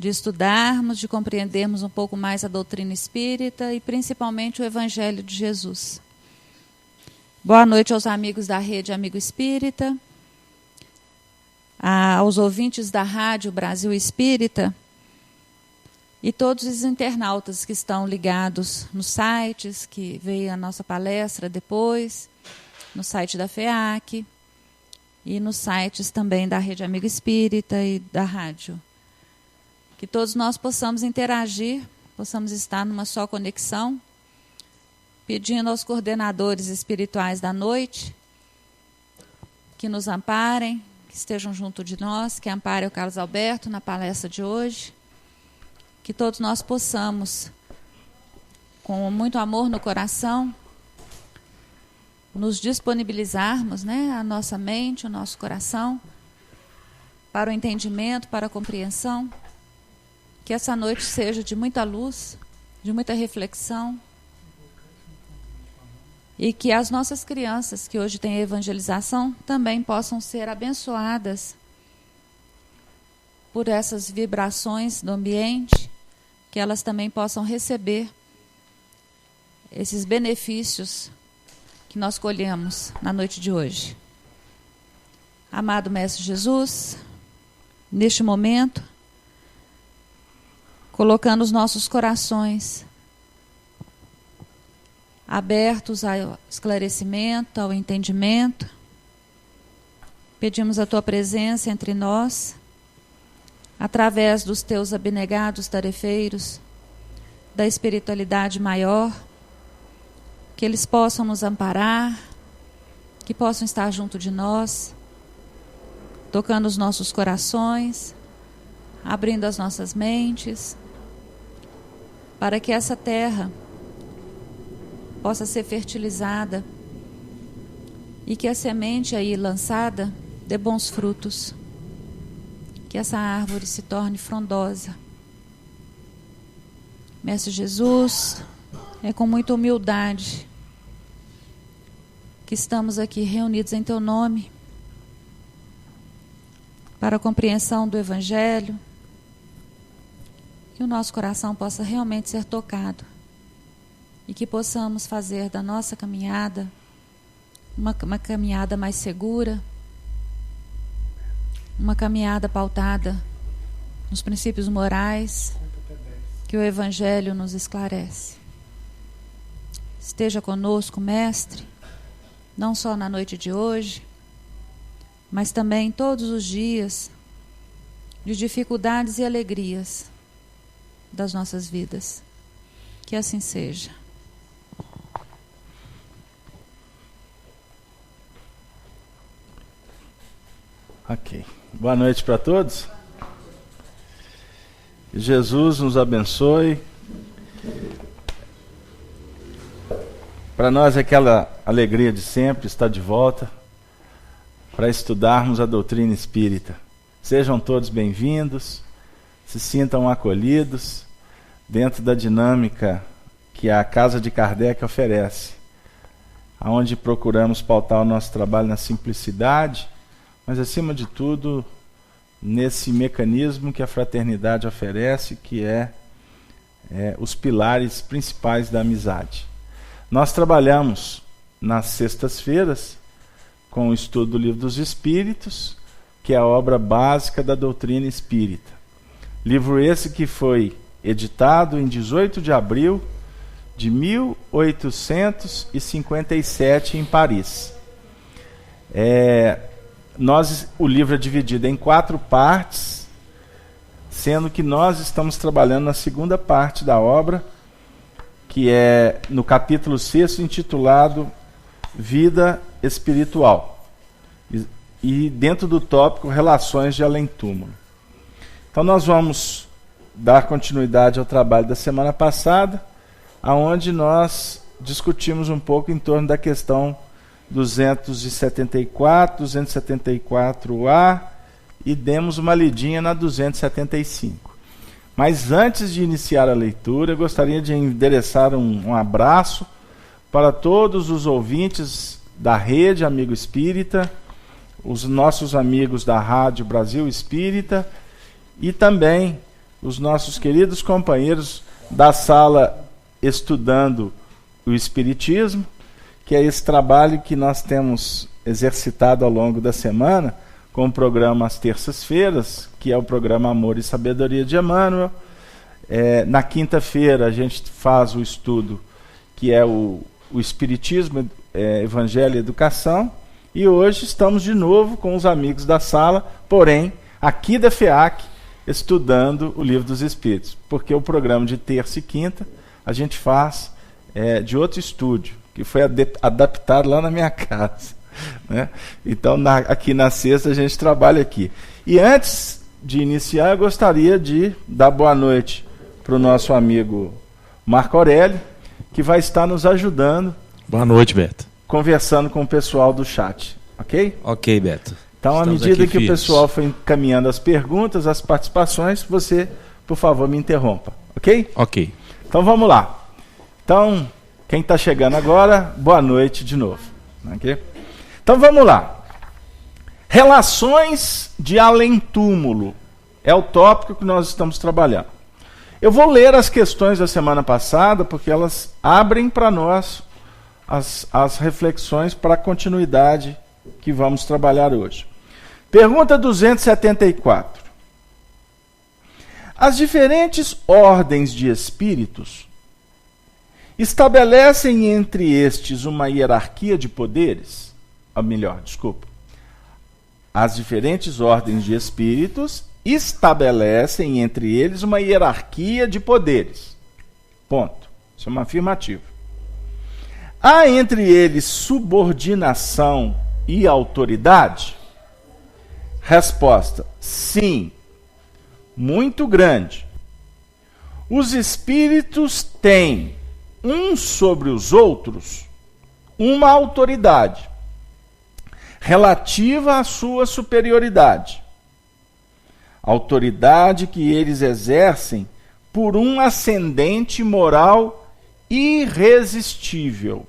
de estudarmos, de compreendermos um pouco mais a doutrina espírita e principalmente o Evangelho de Jesus. Boa noite aos amigos da Rede Amigo Espírita, aos ouvintes da Rádio Brasil Espírita e todos os internautas que estão ligados nos sites, que veio a nossa palestra depois, no site da FEAC e nos sites também da Rede Amigo Espírita e da rádio. Que todos nós possamos interagir, possamos estar numa só conexão, pedindo aos coordenadores espirituais da noite que nos amparem, que estejam junto de nós, que amparem o Carlos Alberto na palestra de hoje, que todos nós possamos, com muito amor no coração, nos disponibilizarmos, a nossa mente, o nosso coração, para o entendimento, para a compreensão, que essa noite seja de muita luz, de muita reflexão, e que as nossas crianças, que hoje têm evangelização, também possam ser abençoadas por essas vibrações do ambiente, que elas também possam receber esses benefícios que nós colhemos na noite de hoje. Amado Mestre Jesus, neste momento, colocando os nossos corações abertos ao esclarecimento, ao entendimento, pedimos a Tua presença entre nós, através dos Teus abnegados tarefeiros, da espiritualidade maior, que eles possam nos amparar, que possam estar junto de nós, tocando os nossos corações, abrindo as nossas mentes, para que essa terra possa ser fertilizada e que a semente aí lançada dê bons frutos, que essa árvore se torne frondosa. Mestre Jesus, é com muita humildade que estamos aqui reunidos em Teu nome, para a compreensão do Evangelho, que o nosso coração possa realmente ser tocado e que possamos fazer da nossa caminhada uma caminhada mais segura, uma caminhada pautada nos princípios morais que o Evangelho nos esclarece. Esteja conosco, Mestre, não só na noite de hoje, mas também todos os dias de dificuldades e alegrias das nossas vidas. Que assim seja. Ok. Boa noite para todos. Jesus nos abençoe. Para nós é aquela alegria de sempre estar de volta para estudarmos a doutrina espírita. Sejam todos bem-vindos, se sintam acolhidos dentro da dinâmica que a Casa de Kardec oferece, onde procuramos pautar o nosso trabalho na simplicidade, mas acima de tudo nesse mecanismo que a fraternidade oferece, que é os pilares principais da amizade. Nós trabalhamos nas sextas-feiras com o estudo do Livro dos Espíritos, que é a obra básica da doutrina espírita. Livro esse que foi editado em 18 de abril de 1857 em Paris. O livro é dividido em 4 partes, sendo que nós estamos trabalhando na segunda parte da obra, que é no capítulo 6, intitulado Vida Espiritual, e dentro do tópico Relações de Além-Túmulo. Então nós vamos dar continuidade ao trabalho da semana passada, aonde nós discutimos um pouco em torno da questão 274, 274A e demos uma lidinha na 275. Mas antes de iniciar a leitura, eu gostaria de endereçar um abraço para todos os ouvintes da Rede Amigo Espírita, os nossos amigos da Rádio Brasil Espírita e também os nossos queridos companheiros da sala Estudando o Espiritismo, que é esse trabalho que nós temos exercitado ao longo da semana, com o programa às terças-feiras, que é o programa Amor e Sabedoria de Emmanuel. Na quinta-feira a gente faz o estudo que é o Espiritismo, Evangelho e Educação, e hoje estamos de novo com os amigos da sala, porém, aqui da FEAC, estudando o Livro dos Espíritos, porque o programa de terça e quinta a gente faz de outro estúdio, que foi adaptado lá na minha casa, né? Então, aqui na sexta a gente trabalha aqui. E antes de iniciar, eu gostaria de dar boa noite para o nosso amigo Marco Aurélio, que vai estar nos ajudando. Boa noite, Beto. Conversando com o pessoal do chat, ok? Ok, Beto. Então, à medida que o pessoal for encaminhando as perguntas, as participações, você, por favor, me interrompa, ok? Ok. Então, vamos lá. Então, quem está chegando agora, boa noite de novo. Okay? Então, vamos lá. Relações de além-túmulo é o tópico que nós estamos trabalhando. Eu vou ler as questões da semana passada, porque elas abrem para nós as reflexões para a continuidade que vamos trabalhar hoje. Pergunta 274. As diferentes ordens de espíritos estabelecem entre estes uma hierarquia de poderes? As diferentes ordens de espíritos estabelecem entre eles uma hierarquia de poderes. Ponto. Isso é uma afirmativa. Há entre eles subordinação e autoridade? Resposta: sim, muito grande. Os espíritos têm, uns sobre os outros, uma autoridade relativa à sua superioridade. Autoridade que eles exercem por um ascendente moral irresistível.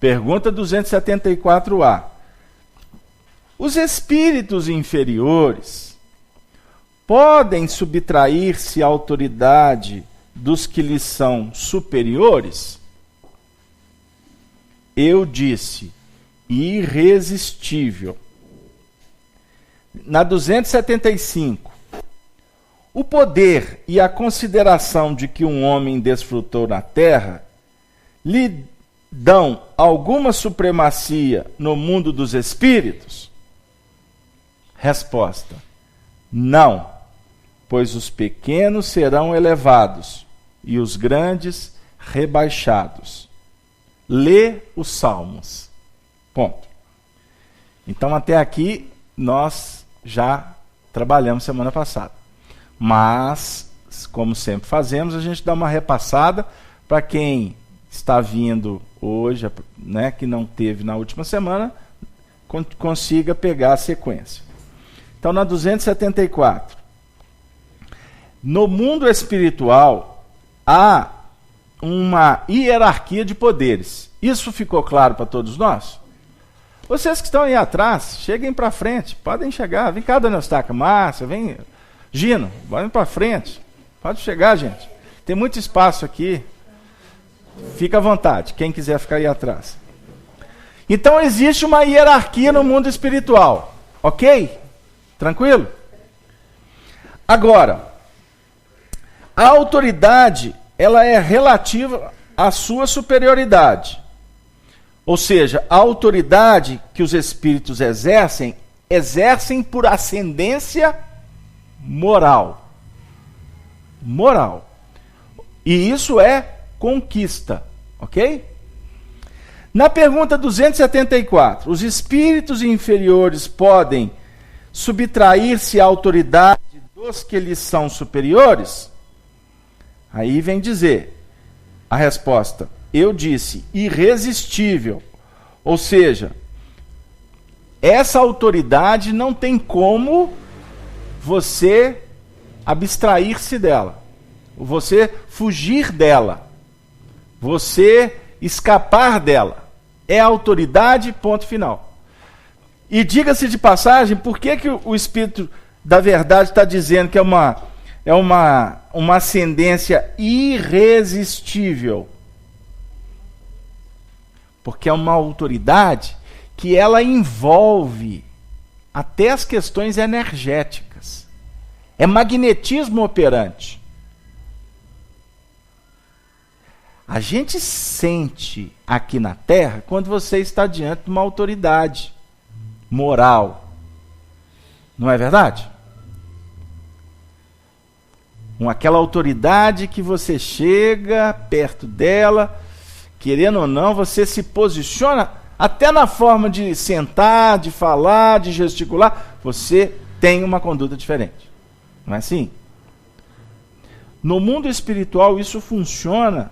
Pergunta 274A. Os espíritos inferiores podem subtrair-se à autoridade dos que lhes são superiores? Eu disse, irresistível. Na 275. O poder e a consideração de que um homem desfrutou na terra lhe dão alguma supremacia no mundo dos espíritos? Resposta: não, pois os pequenos serão elevados e os grandes rebaixados. Lê os Salmos. Ponto. Então, até aqui, nós já trabalhamos semana passada. Mas, como sempre fazemos, a gente dá uma repassada para quem está vindo hoje, né, que não teve na última semana, consiga pegar a sequência. Então, na 274. No mundo espiritual, há uma hierarquia de poderes. Isso ficou claro para todos nós? Vocês que estão aí atrás, cheguem para frente, podem chegar. Vem cá, dona Eustáquia, Márcia, vem. Gino, vamos para frente. Pode chegar, gente. Tem muito espaço aqui. Fica à vontade, quem quiser ficar aí atrás. Então existe uma hierarquia no mundo espiritual. Ok? Tranquilo? Agora, a autoridade, ela é relativa à sua superioridade. Ou seja, a autoridade que os espíritos exercem por ascendência moral. Moral. E isso é conquista, ok? Na pergunta 274, os espíritos inferiores podem subtrair-se à autoridade dos que lhes são superiores? Aí vem dizer a resposta: eu disse, irresistível. Ou seja, essa autoridade não tem como você abstrair-se dela, você fugir dela, você escapar dela. É autoridade, ponto final. E diga-se de passagem, por que o espírito da verdade está dizendo que é uma ascendência irresistível. Porque é uma autoridade que ela envolve até as questões energéticas. É magnetismo operante. A gente sente aqui na Terra quando você está diante de uma autoridade moral. Não é verdade? Aquela autoridade que você chega perto dela, querendo ou não, você se posiciona, até na forma de sentar, de falar, de gesticular, você tem uma conduta diferente. Não é assim? No mundo espiritual isso funciona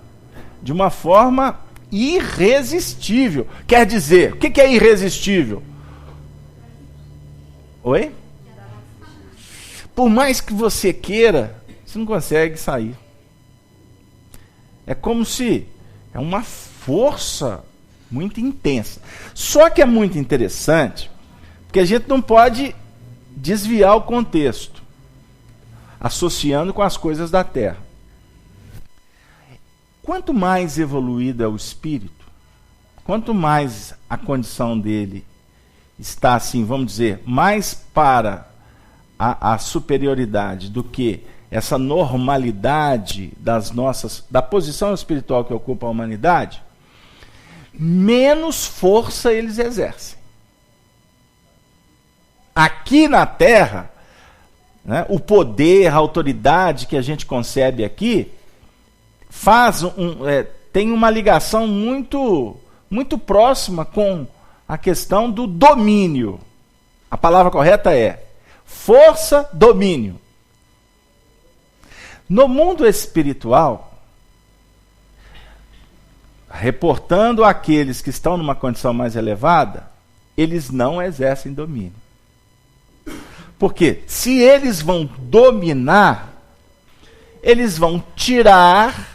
de uma forma irresistível. Quer dizer, o que é irresistível? Oi? Por mais que você queira, você não consegue sair. É como se é uma força muito intensa. Só que é muito interessante, porque a gente não pode desviar o contexto, associando com as coisas da Terra. Quanto mais evoluído é o espírito, quanto mais a condição dele está assim, vamos dizer, mais para a superioridade do que essa normalidade da posição espiritual que ocupa a humanidade, menos força eles exercem. Aqui na Terra, né, o poder, a autoridade que a gente concebe aqui, tem uma ligação muito, muito próxima com a questão do domínio. A palavra correta é força, domínio. No mundo espiritual, reportando aqueles que estão numa condição mais elevada, eles não exercem domínio. Porque se eles vão dominar, eles vão tirar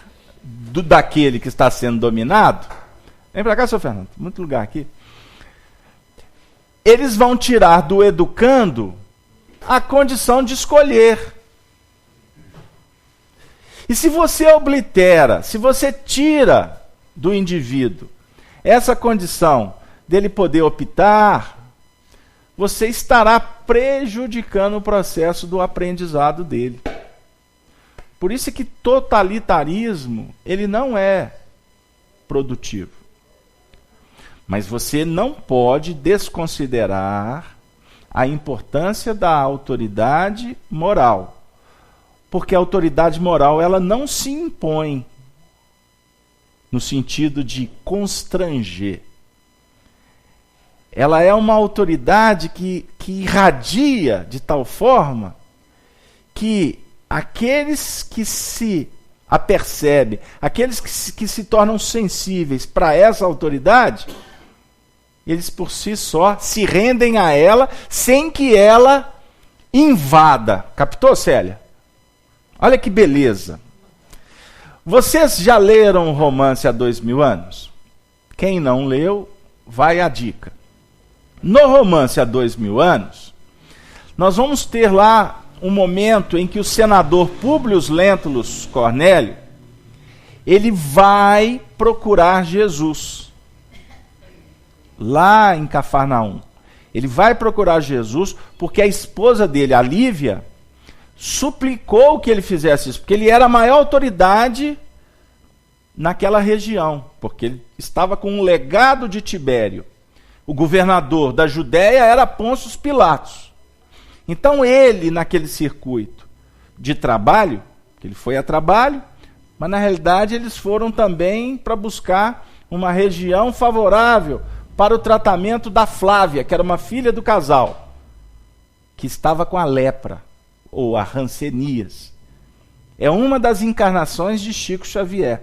daquele que está sendo dominado. Vem para cá, seu Fernando, muito lugar aqui. Eles vão tirar do educando a condição de escolher. E se você oblitera, se você tira do indivíduo essa condição dele poder optar, você estará prejudicando o processo do aprendizado dele. Por isso é que totalitarismo, ele não é produtivo. Mas você não pode desconsiderar a importância da autoridade moral. Porque a autoridade moral, ela não se impõe no sentido de constranger. Ela é uma autoridade que irradia de tal forma que aqueles que se apercebem, aqueles que se tornam sensíveis para essa autoridade, eles por si só se rendem a ela sem que ela invada. Captou, Célia? Olha que beleza. Vocês já leram o romance há 2000 anos? Quem não leu, vai a dica. No romance há 2000 anos, nós vamos ter lá um momento em que o senador Públio Lentulus Cornélio, ele vai procurar Jesus. Lá em Cafarnaum. Ele vai procurar Jesus porque a esposa dele, a Lívia, suplicou que ele fizesse isso, porque ele era a maior autoridade naquela região, porque ele estava com um legado de Tibério. O governador da Judéia era Pôncio Pilatos. Então ele, naquele circuito de trabalho, ele foi a trabalho, mas na realidade eles foram também para buscar uma região favorável para o tratamento da Flávia, que era uma filha do casal, que estava com a lepra, ou a Hanseníase. É uma das encarnações de Chico Xavier.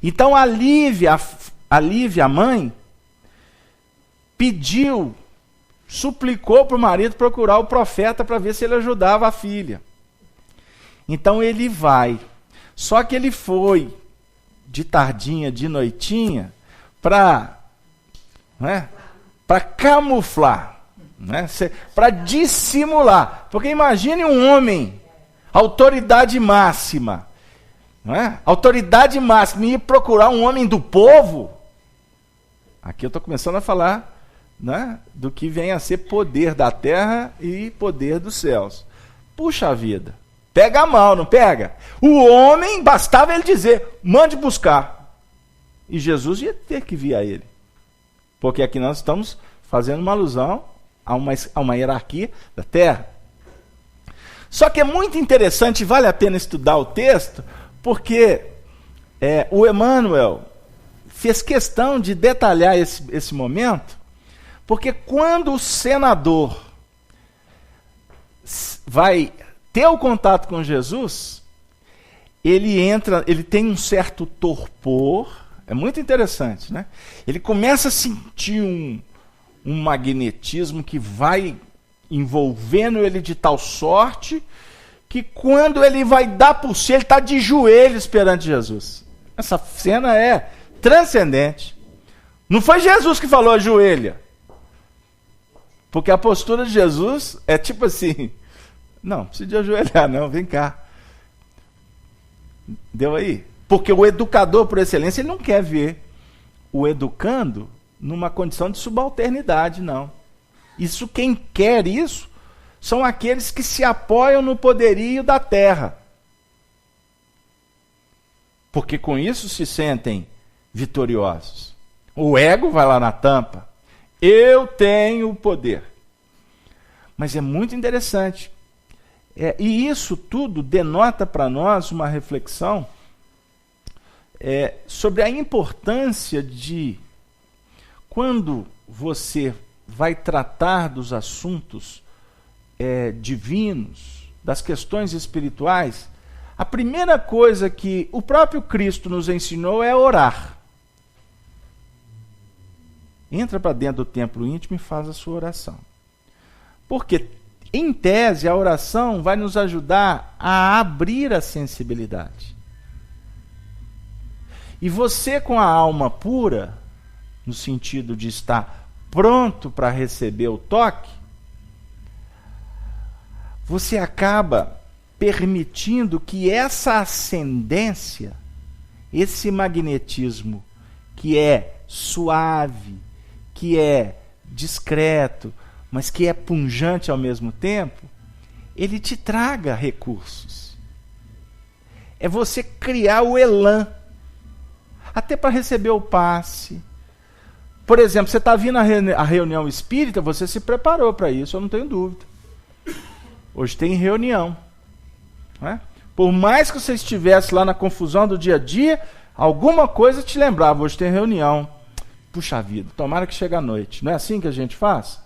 Então a Lívia, a mãe, suplicou para o marido procurar o profeta para ver se ele ajudava a filha. Então ele vai. Só que ele foi de tardinha, de noitinha, para camuflar Né? Para dissimular. Porque imagine um homem, autoridade máxima, não é? Autoridade máxima, ir procurar um homem do povo. Aqui eu estou começando a falar, né, do que vem a ser poder da terra e poder dos céus. Puxa vida, pega mal, não pega? O homem, bastava ele dizer, mande buscar. E Jesus ia ter que vir a ele. Porque aqui nós estamos fazendo uma alusão a uma hierarquia da terra. Só que é muito interessante, vale a pena estudar o texto, porque o Emmanuel fez questão de detalhar esse momento, porque quando o senador vai ter o contato com Jesus, ele tem um certo torpor, é muito interessante, né? Ele começa a sentir um magnetismo que vai envolvendo ele de tal sorte que quando ele vai dar por si, ele está de joelhos perante Jesus. Essa cena é transcendente. Não foi Jesus que falou ajoelha. Porque a postura de Jesus é tipo assim, não precisa de ajoelhar não, vem cá. Deu aí? Porque o educador por excelência, ele não quer ver o educando numa condição de subalternidade, não. Isso, quem quer isso, são aqueles que se apoiam no poderio da terra. Porque com isso se sentem vitoriosos. O ego vai lá na tampa. Eu tenho o poder. Mas é muito interessante. E isso tudo denota para nós uma reflexão sobre a importância de, quando você vai tratar dos assuntos divinos, das questões espirituais, a primeira coisa que o próprio Cristo nos ensinou é orar. Entra para dentro do templo íntimo e faz a sua oração. Porque, em tese, a oração vai nos ajudar a abrir a sensibilidade. E você, com a alma pura, no sentido de estar pronto para receber o toque, você acaba permitindo que essa ascendência, esse magnetismo que é suave, que é discreto, mas que é punjante ao mesmo tempo, ele te traga recursos. É você criar o elan, até para receber o passe. Por exemplo, você está vindo à reunião espírita, você se preparou para isso, eu não tenho dúvida. Hoje tem reunião. Não é? Por mais que você estivesse lá na confusão do dia a dia, alguma coisa te lembrava, hoje tem reunião. Puxa vida, tomara que chegue à noite. Não é assim que a gente faz?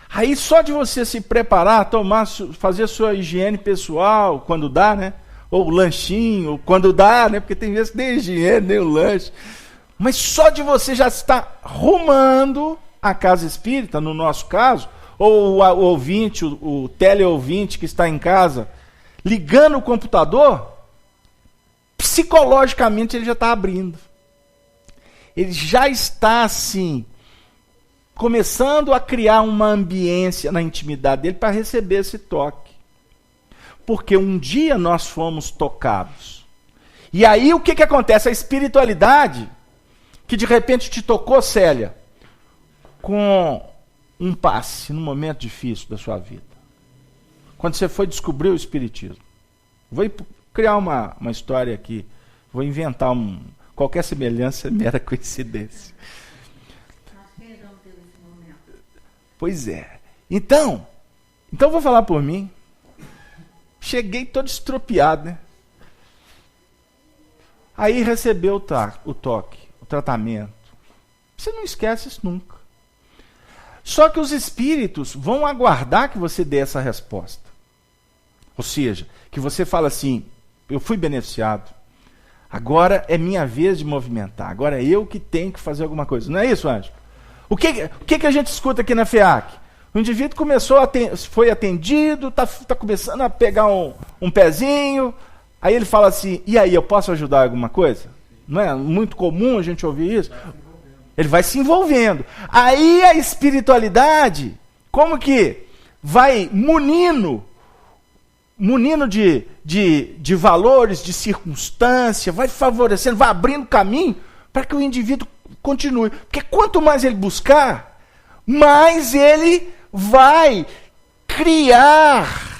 Aí só de você se preparar, fazer sua higiene pessoal, quando dá, né? Ou lanchinho, quando dá, né? Porque tem vezes que nem higiene, nem o lanche. Mas só de você já estar rumando a casa espírita, no nosso caso, ou o ouvinte, o teleouvinte que está em casa, ligando o computador, psicologicamente ele já está abrindo. Ele já está assim, começando a criar uma ambiência na intimidade dele para receber esse toque. Porque um dia nós fomos tocados. E aí o que acontece? A espiritualidade, que de repente te tocou, Célia, com um passe num momento difícil da sua vida. Quando você foi descobrir o espiritismo. Vou criar uma história aqui. Vou inventar qualquer semelhança é mera coincidência. Pois é. Então vou falar por mim. Cheguei todo estropiado, né? Aí recebeu o toque, o tratamento. Você não esquece isso nunca. Só que os espíritos vão aguardar que você dê essa resposta. Ou seja, que você fala assim, eu fui beneficiado. Agora é minha vez de movimentar. Agora é eu que tenho que fazer alguma coisa. Não é isso, Ângelo? O que a gente escuta aqui na FEAC? O indivíduo foi atendido, está começando a pegar um pezinho, aí ele fala assim, e aí, eu posso ajudar em alguma coisa? Não é muito comum a gente ouvir isso? Ele vai se envolvendo. Aí a espiritualidade, como que vai munindo de valores, de circunstância, vai favorecendo, vai abrindo caminho para que o indivíduo continue. Porque quanto mais ele buscar, mais ele vai criar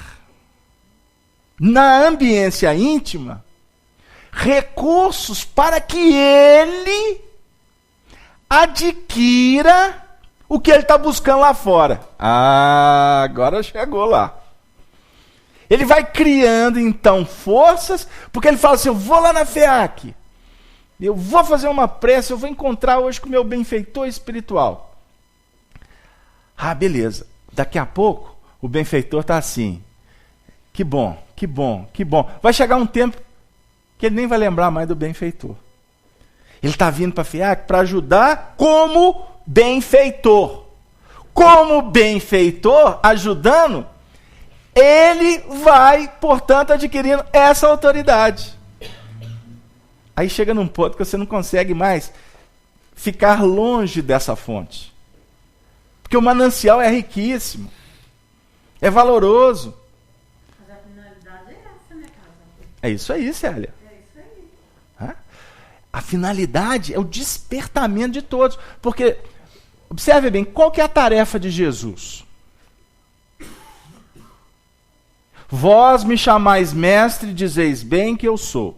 na ambiência íntima recursos para que ele adquira o que ele está buscando lá fora. Ah, agora chegou lá. Ele vai criando, então, forças, porque ele fala assim, eu vou lá na FEAC, eu vou fazer uma prece, eu vou encontrar hoje com o meu benfeitor espiritual. Ah, beleza. Daqui a pouco, o benfeitor está assim, que bom, que bom, que bom. Vai chegar um tempo que ele nem vai lembrar mais do benfeitor. Ele está vindo para a FEAC para ajudar como benfeitor. Como benfeitor, ajudando, ele vai, portanto, adquirindo essa autoridade. Aí chega num ponto que você não consegue mais ficar longe dessa fonte. Porque o manancial é riquíssimo. É valoroso. Mas a finalidade é essa, né, casa? É isso aí, Célia. É isso aí. A finalidade é o despertamento de todos. Porque, observe bem, qual que é a tarefa de Jesus? Vós me chamais mestre, dizeis bem que eu sou.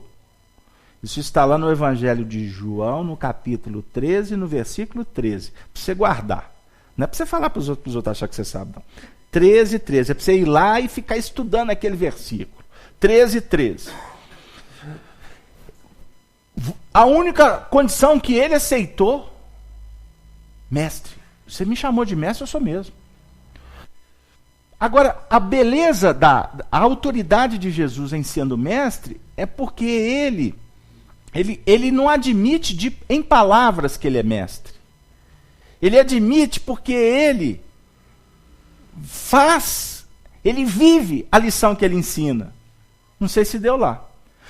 Isso está lá no Evangelho de João, no capítulo 13, no versículo 13. Para você guardar. Não é para você falar para os outros achar que você sabe, não. 13, 13. É para você ir lá e ficar estudando aquele versículo. 13, 13. A única condição que ele aceitou, mestre. Você me chamou de mestre, eu sou mesmo. Agora, a beleza a autoridade de Jesus em sendo mestre é porque ele não admite em palavras que ele é mestre. Ele admite porque ele vive a lição que ele ensina. Não sei se deu lá.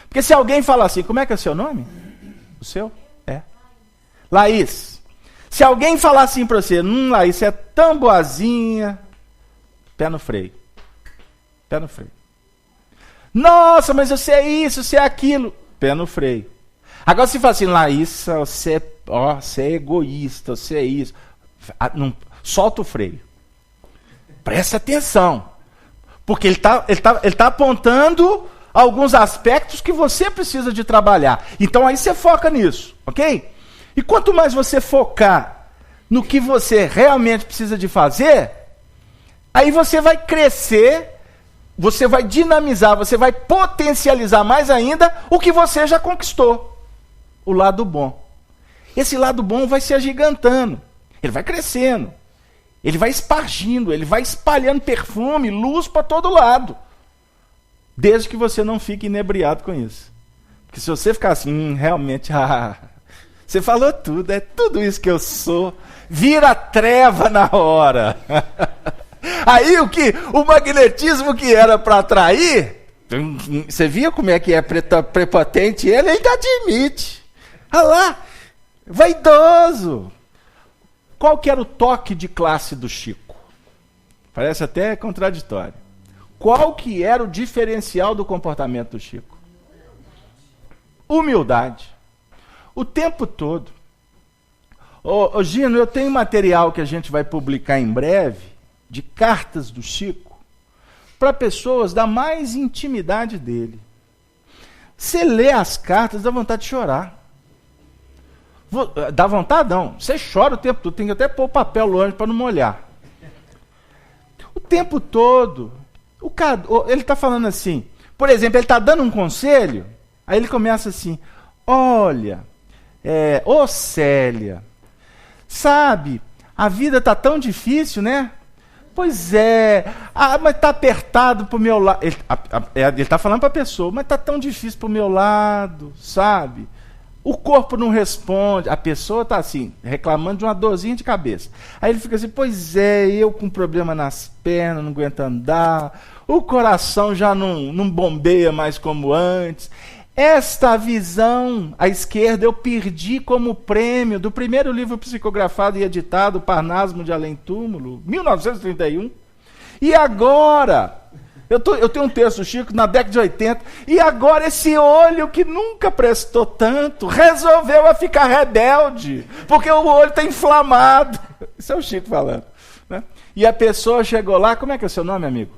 Porque se alguém falar assim, como é que é o seu nome? O seu? É. Laís. Se alguém falar assim para você, Laís, você é tão boazinha, pé no freio. Pé no freio. Nossa, mas você é isso, você é aquilo. Pé no freio. Agora se fala assim, Laís, você é egoísta, você é isso. Não, solta o freio. Presta atenção. Porque ele tá apontando alguns aspectos que você precisa de trabalhar. Então aí você foca nisso, ok? E quanto mais você focar no que você realmente precisa de fazer, aí você vai crescer, você vai dinamizar, você vai potencializar mais ainda o que você já conquistou. O lado bom. Esse lado bom vai se agigantando. Ele vai crescendo. Ele vai espargindo, ele vai espalhando perfume, luz para todo lado. Desde que você não fique inebriado com isso. Porque se você ficar assim, realmente, você falou tudo, é tudo isso que eu sou. Vira treva na hora. Aí o magnetismo que era para atrair, você via como é que é prepotente ele ainda admite. Olha lá, vaidoso. Qual que era o toque de classe do Chico? Parece até contraditório. Qual que era o diferencial do comportamento do Chico? Humildade. O tempo todo. Ô Gino, eu tenho material que a gente vai publicar em breve, de cartas do Chico, para pessoas da mais intimidade dele. Você lê as cartas, dá vontade de chorar. Dá vontade não, você chora o tempo todo, tem que até pôr o papel longe para não molhar. O tempo todo, ele está falando assim, por exemplo, ele está dando um conselho, aí ele começa assim, olha, ô Célia, sabe, a vida está tão difícil, né? Pois é, mas está apertado para o meu lado, ele está falando para a pessoa, mas está tão difícil para o meu lado, sabe? O corpo não responde, a pessoa está assim, reclamando de uma dorzinha de cabeça. Aí ele fica assim, pois é, eu com problema nas pernas, não aguento andar, o coração já não bombeia mais como antes. Esta visão à esquerda eu perdi como prêmio do primeiro livro psicografado e editado, Parnasmo de Além Túmulo, 1931. E agora, eu tenho um texto, Chico, na década de 80, e agora esse olho que nunca prestou tanto, resolveu a ficar rebelde, porque o olho está inflamado. Isso é o Chico falando. Né? E a pessoa chegou lá, como é que é o seu nome, amigo?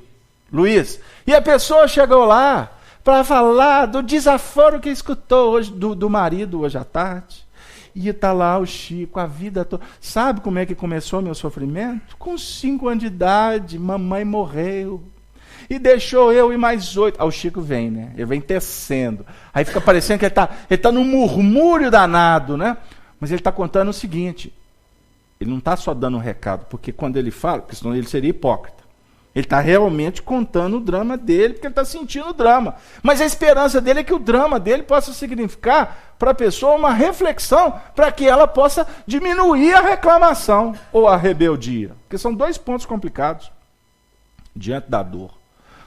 Luiz. E a pessoa chegou lá para falar do desaforo que escutou hoje do marido hoje à tarde. E está lá o Chico, a vida toda. Sabe como é que começou meu sofrimento? Com 5 anos de idade, mamãe morreu. E deixou eu e mais 8. Aí o Chico vem, né? Ele vem tecendo. Aí fica parecendo que ele tá num murmúrio danado, né? Mas ele está contando o seguinte. Ele não está só dando um recado, porque quando ele fala, porque senão ele seria hipócrita. Ele está realmente contando o drama dele, porque ele está sentindo o drama. Mas a esperança dele é que o drama dele possa significar para a pessoa uma reflexão para que ela possa diminuir a reclamação ou a rebeldia. Porque são 2 pontos complicados diante da dor.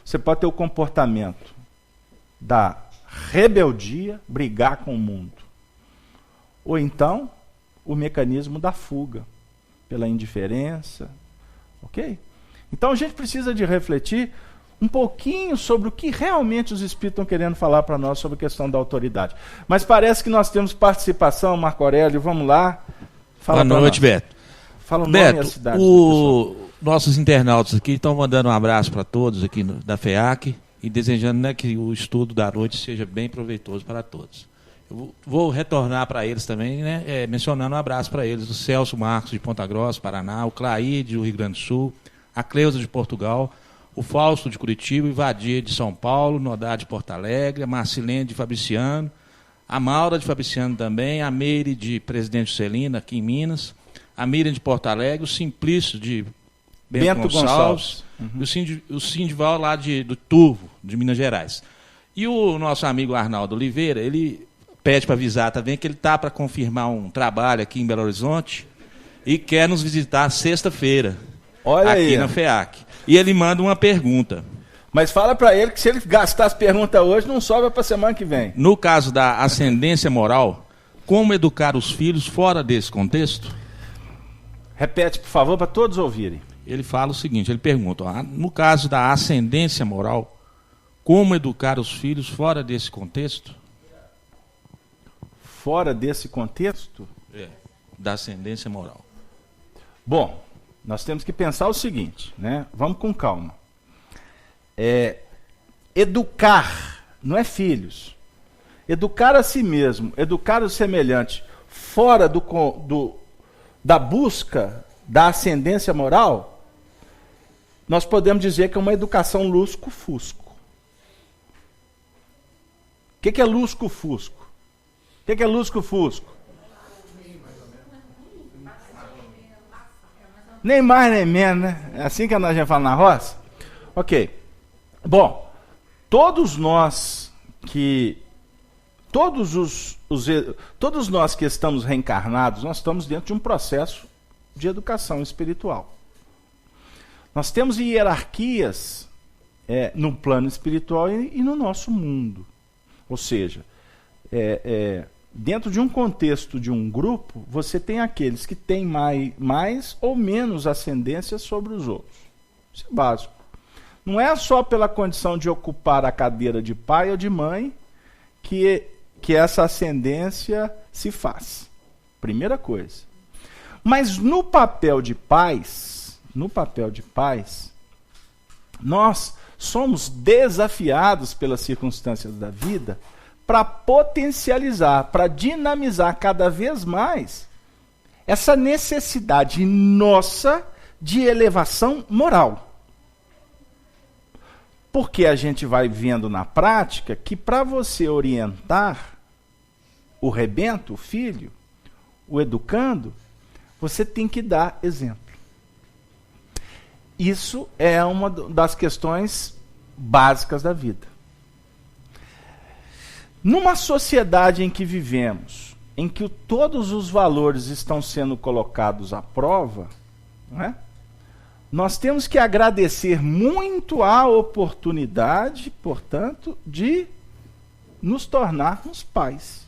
Você pode ter o comportamento da rebeldia, brigar com o mundo. Ou então, o mecanismo da fuga, pela indiferença. Ok? Então a gente precisa de refletir um pouquinho sobre o que realmente os espíritos estão querendo falar para nós sobre a questão da autoridade. Mas parece que nós temos participação, Marco Aurélio, vamos lá. Fala Boa noite, Beto. Fala o nome Beto, e a cidade. Nossos internautas aqui estão mandando um abraço para todos aqui da FEAC e desejando, né, que o estudo da noite seja bem proveitoso para todos. Eu vou retornar para eles também, né, mencionando um abraço para eles, o Celso Marcos de Ponta Grossa, Paraná, o Claide do Rio Grande do Sul, a Cleusa de Portugal, o Fausto de Curitiba, o Ivadir de São Paulo, Nodá de Porto Alegre, a Marcilene de Fabriciano, a Maura de Fabriciano também, a Meire de Presidente Celina, aqui em Minas, a Miriam de Porto Alegre, o Simplício de Bento Gonçalves. E o Sindival lá do Turvo, de Minas Gerais. E o nosso amigo Arnaldo Oliveira, ele pede para avisar também que ele está para confirmar um trabalho aqui em Belo Horizonte e quer nos visitar sexta-feira. Olha aqui aí. na FEAC. E ele manda uma pergunta. Mas fala para ele que se ele gastar as perguntas hoje, não sobra para a semana que vem. No caso da ascendência moral, como educar os filhos fora desse contexto? Repete, por favor, para todos ouvirem. Ele fala o seguinte, ele pergunta, no caso da ascendência moral, como educar os filhos fora desse contexto? Fora desse contexto? Da ascendência moral. Bom, nós temos que pensar o seguinte, né? Vamos com calma. Educar não é filhos. Educar a si mesmo, educar o semelhante, fora da busca da ascendência moral, nós podemos dizer que é uma educação lusco-fusco. O que é lusco-fusco? O que é lusco-fusco? Nem mais nem menos, né? É assim que a gente fala na roça? Ok. Bom, todos nós que estamos reencarnados, nós estamos dentro de um processo de educação espiritual. Nós temos hierarquias no plano espiritual e no nosso mundo. Ou seja, dentro de um contexto de um grupo, você tem aqueles que têm mais ou menos ascendência sobre os outros. Isso é básico. Não é só pela condição de ocupar a cadeira de pai ou de mãe que essa ascendência se faz. Primeira coisa. Mas no papel de pais, nós somos desafiados pelas circunstâncias da vida para potencializar, para dinamizar cada vez mais essa necessidade nossa de elevação moral. Porque a gente vai vendo na prática que para você orientar o rebento, o filho, o educando, você tem que dar exemplo. Isso é uma das questões básicas da vida. Numa sociedade em que vivemos, em que todos os valores estão sendo colocados à prova, não é? Nós temos que agradecer muito a oportunidade, portanto, de nos tornarmos pais.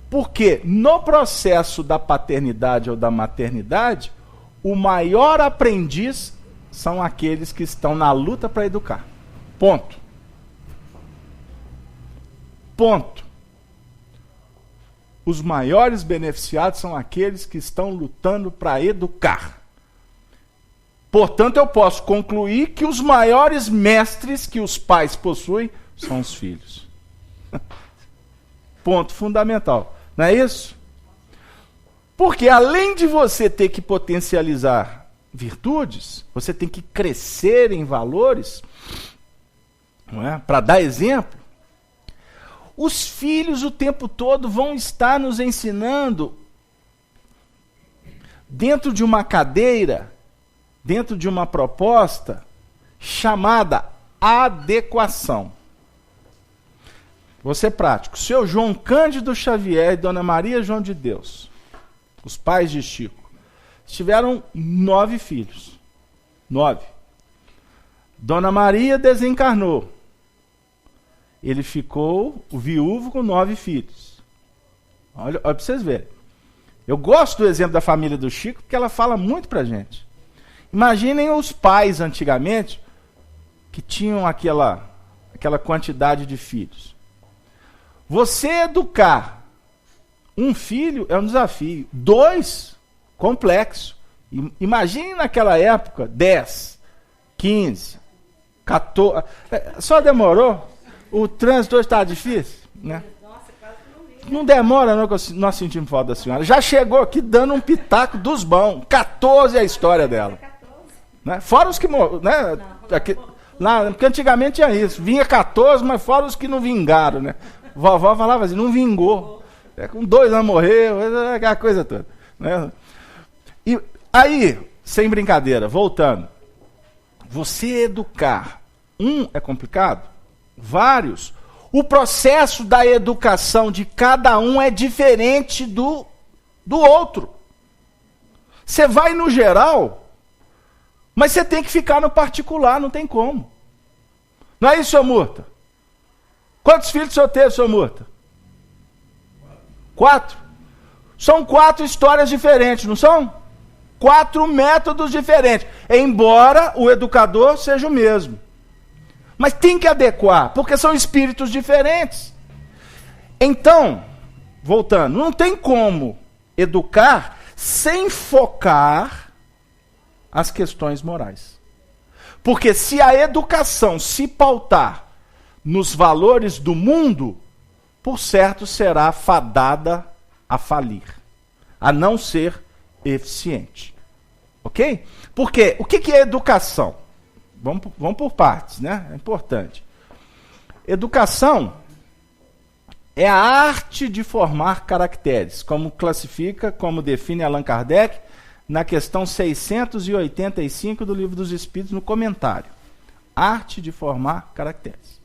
Porque no processo da paternidade ou da maternidade, o maior aprendiz são aqueles que estão na luta para educar. Ponto. Ponto. Os maiores beneficiados são aqueles que estão lutando para educar. Portanto, eu posso concluir que os maiores mestres que os pais possuem são os filhos. Ponto fundamental. Não é isso? Porque além de você ter que potencializar virtudes, você tem que crescer em valores, não é? Para dar exemplo. Os filhos o tempo todo vão estar nos ensinando dentro de uma cadeira, dentro de uma proposta chamada adequação. Vou ser prático. Seu João Cândido Xavier e Dona Maria João de Deus, os pais de Chico, tiveram 9 filhos. 9. Dona Maria desencarnou. Ele ficou viúvo com 9 filhos. Olha para vocês verem. Eu gosto do exemplo da família do Chico, porque ela fala muito para a gente. Imaginem os pais antigamente, que tinham aquela quantidade de filhos. Você educar um filho é um desafio. 2, complexo. Imagine naquela época, 10, 15, 14. Só demorou? O trânsito hoje está difícil, né? Não demora não, que nós sentimos falta da senhora. Já chegou aqui dando um pitaco dos bons. 14 é a história dela. Né? Fora os que... Né? Aqui, lá, porque antigamente tinha isso. Vinha 14, mas fora os que não vingaram. Né? Vovó falava assim, não vingou. Com 2 anos morreu, aquela coisa toda. Né? E aí, sem brincadeira, voltando. Você educar é complicado? Vários. O processo da educação de cada um é diferente do outro. Você vai no geral, mas você tem que ficar no particular, não tem como. Não é isso, seu Murta? Quantos filhos o senhor teve, seu Murta? 4. São 4 histórias diferentes, não são? 4 métodos diferentes. Embora o educador seja o mesmo. Mas tem que adequar, porque são espíritos diferentes. Então, voltando, não tem como educar sem focar as questões morais. Porque se a educação se pautar nos valores do mundo, por certo será fadada a falir, a não ser eficiente. Ok? Porque o que é educação? Vamos por partes, né? É importante. Educação é a arte de formar caracteres, como classifica, como define Allan Kardec, na questão 685 do Livro dos Espíritos, no comentário. Arte de formar caracteres.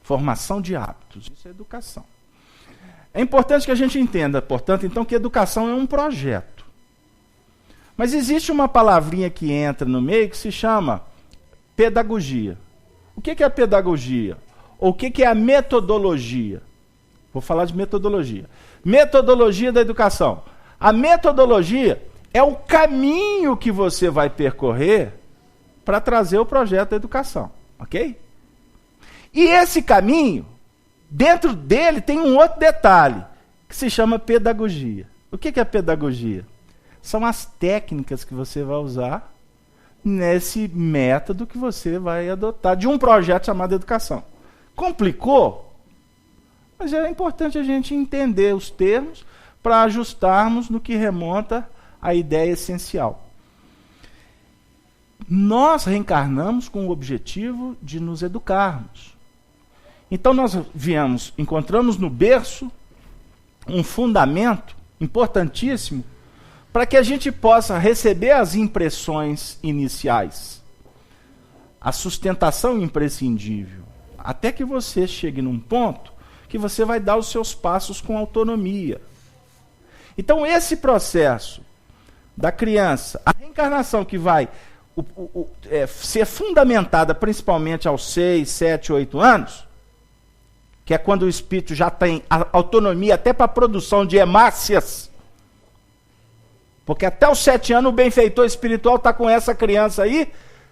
Formação de hábitos. Isso é educação. É importante que a gente entenda, portanto, então, que educação é um projeto. Mas existe uma palavrinha que entra no meio que se chama pedagogia. O que é a pedagogia? Ou o que é a metodologia? Vou falar de metodologia. Metodologia da educação. A metodologia é o caminho que você vai percorrer para trazer o projeto da educação. Ok? E esse caminho, dentro dele tem um outro detalhe, que se chama pedagogia. O que é pedagogia? São as técnicas que você vai usar nesse método que você vai adotar de um projeto chamado educação. Complicou? Mas é importante a gente entender os termos para ajustarmos no que remonta à ideia essencial. Nós reencarnamos com o objetivo de nos educarmos. Então nós encontramos no berço um fundamento importantíssimo para que a gente possa receber as impressões iniciais, a sustentação imprescindível, até que você chegue num ponto que você vai dar os seus passos com autonomia. Então esse processo da criança, a reencarnação que vai ser fundamentada principalmente aos 6, 7, 8 anos, que é quando o espírito já tem autonomia até para a produção de hemácias. Porque até os 7 anos o benfeitor espiritual está com essa criança aí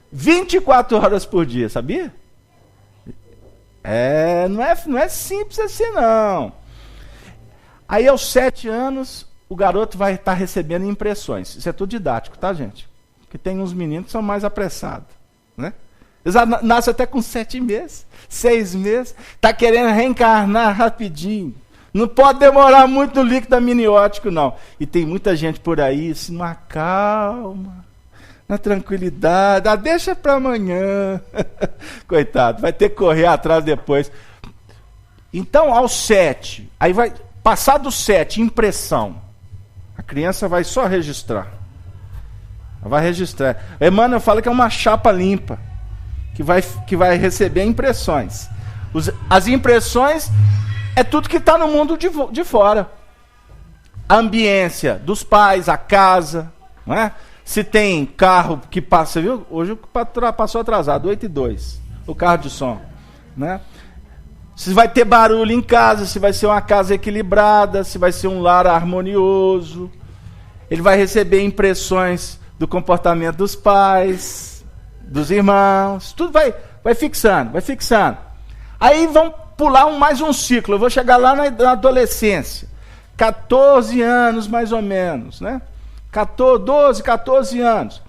24 horas por dia, sabia? Não é simples assim não. Aí aos 7 anos o garoto vai estar recebendo impressões. Isso é tudo didático, tá, gente? Porque tem uns meninos que são mais apressados, né? Eles nascem até com 7 meses, 6 meses, está querendo reencarnar rapidinho. Não pode demorar muito no líquido amniótico, não. E tem muita gente por aí, assim, numa calma, na tranquilidade. Deixa para amanhã. Coitado, vai ter que correr atrás depois. Então, aos 7, aí vai passar dos 7, impressão. A criança vai só registrar. Ela vai registrar. Emmanuel fala que é uma chapa limpa, que vai receber impressões. As impressões é tudo que está no mundo de fora. A ambiência dos pais, a casa, não é? Se tem carro que passa, viu? Hoje passou atrasado, 8:02, o carro de som, né? Se vai ter barulho em casa, se vai ser uma casa equilibrada, se vai ser um lar harmonioso. Ele vai receber impressões do comportamento dos pais, dos irmãos, tudo vai fixando, vai fixando. Aí vão pular mais um ciclo, eu vou chegar lá na adolescência, 14 anos mais ou menos, né? 12, 14 anos.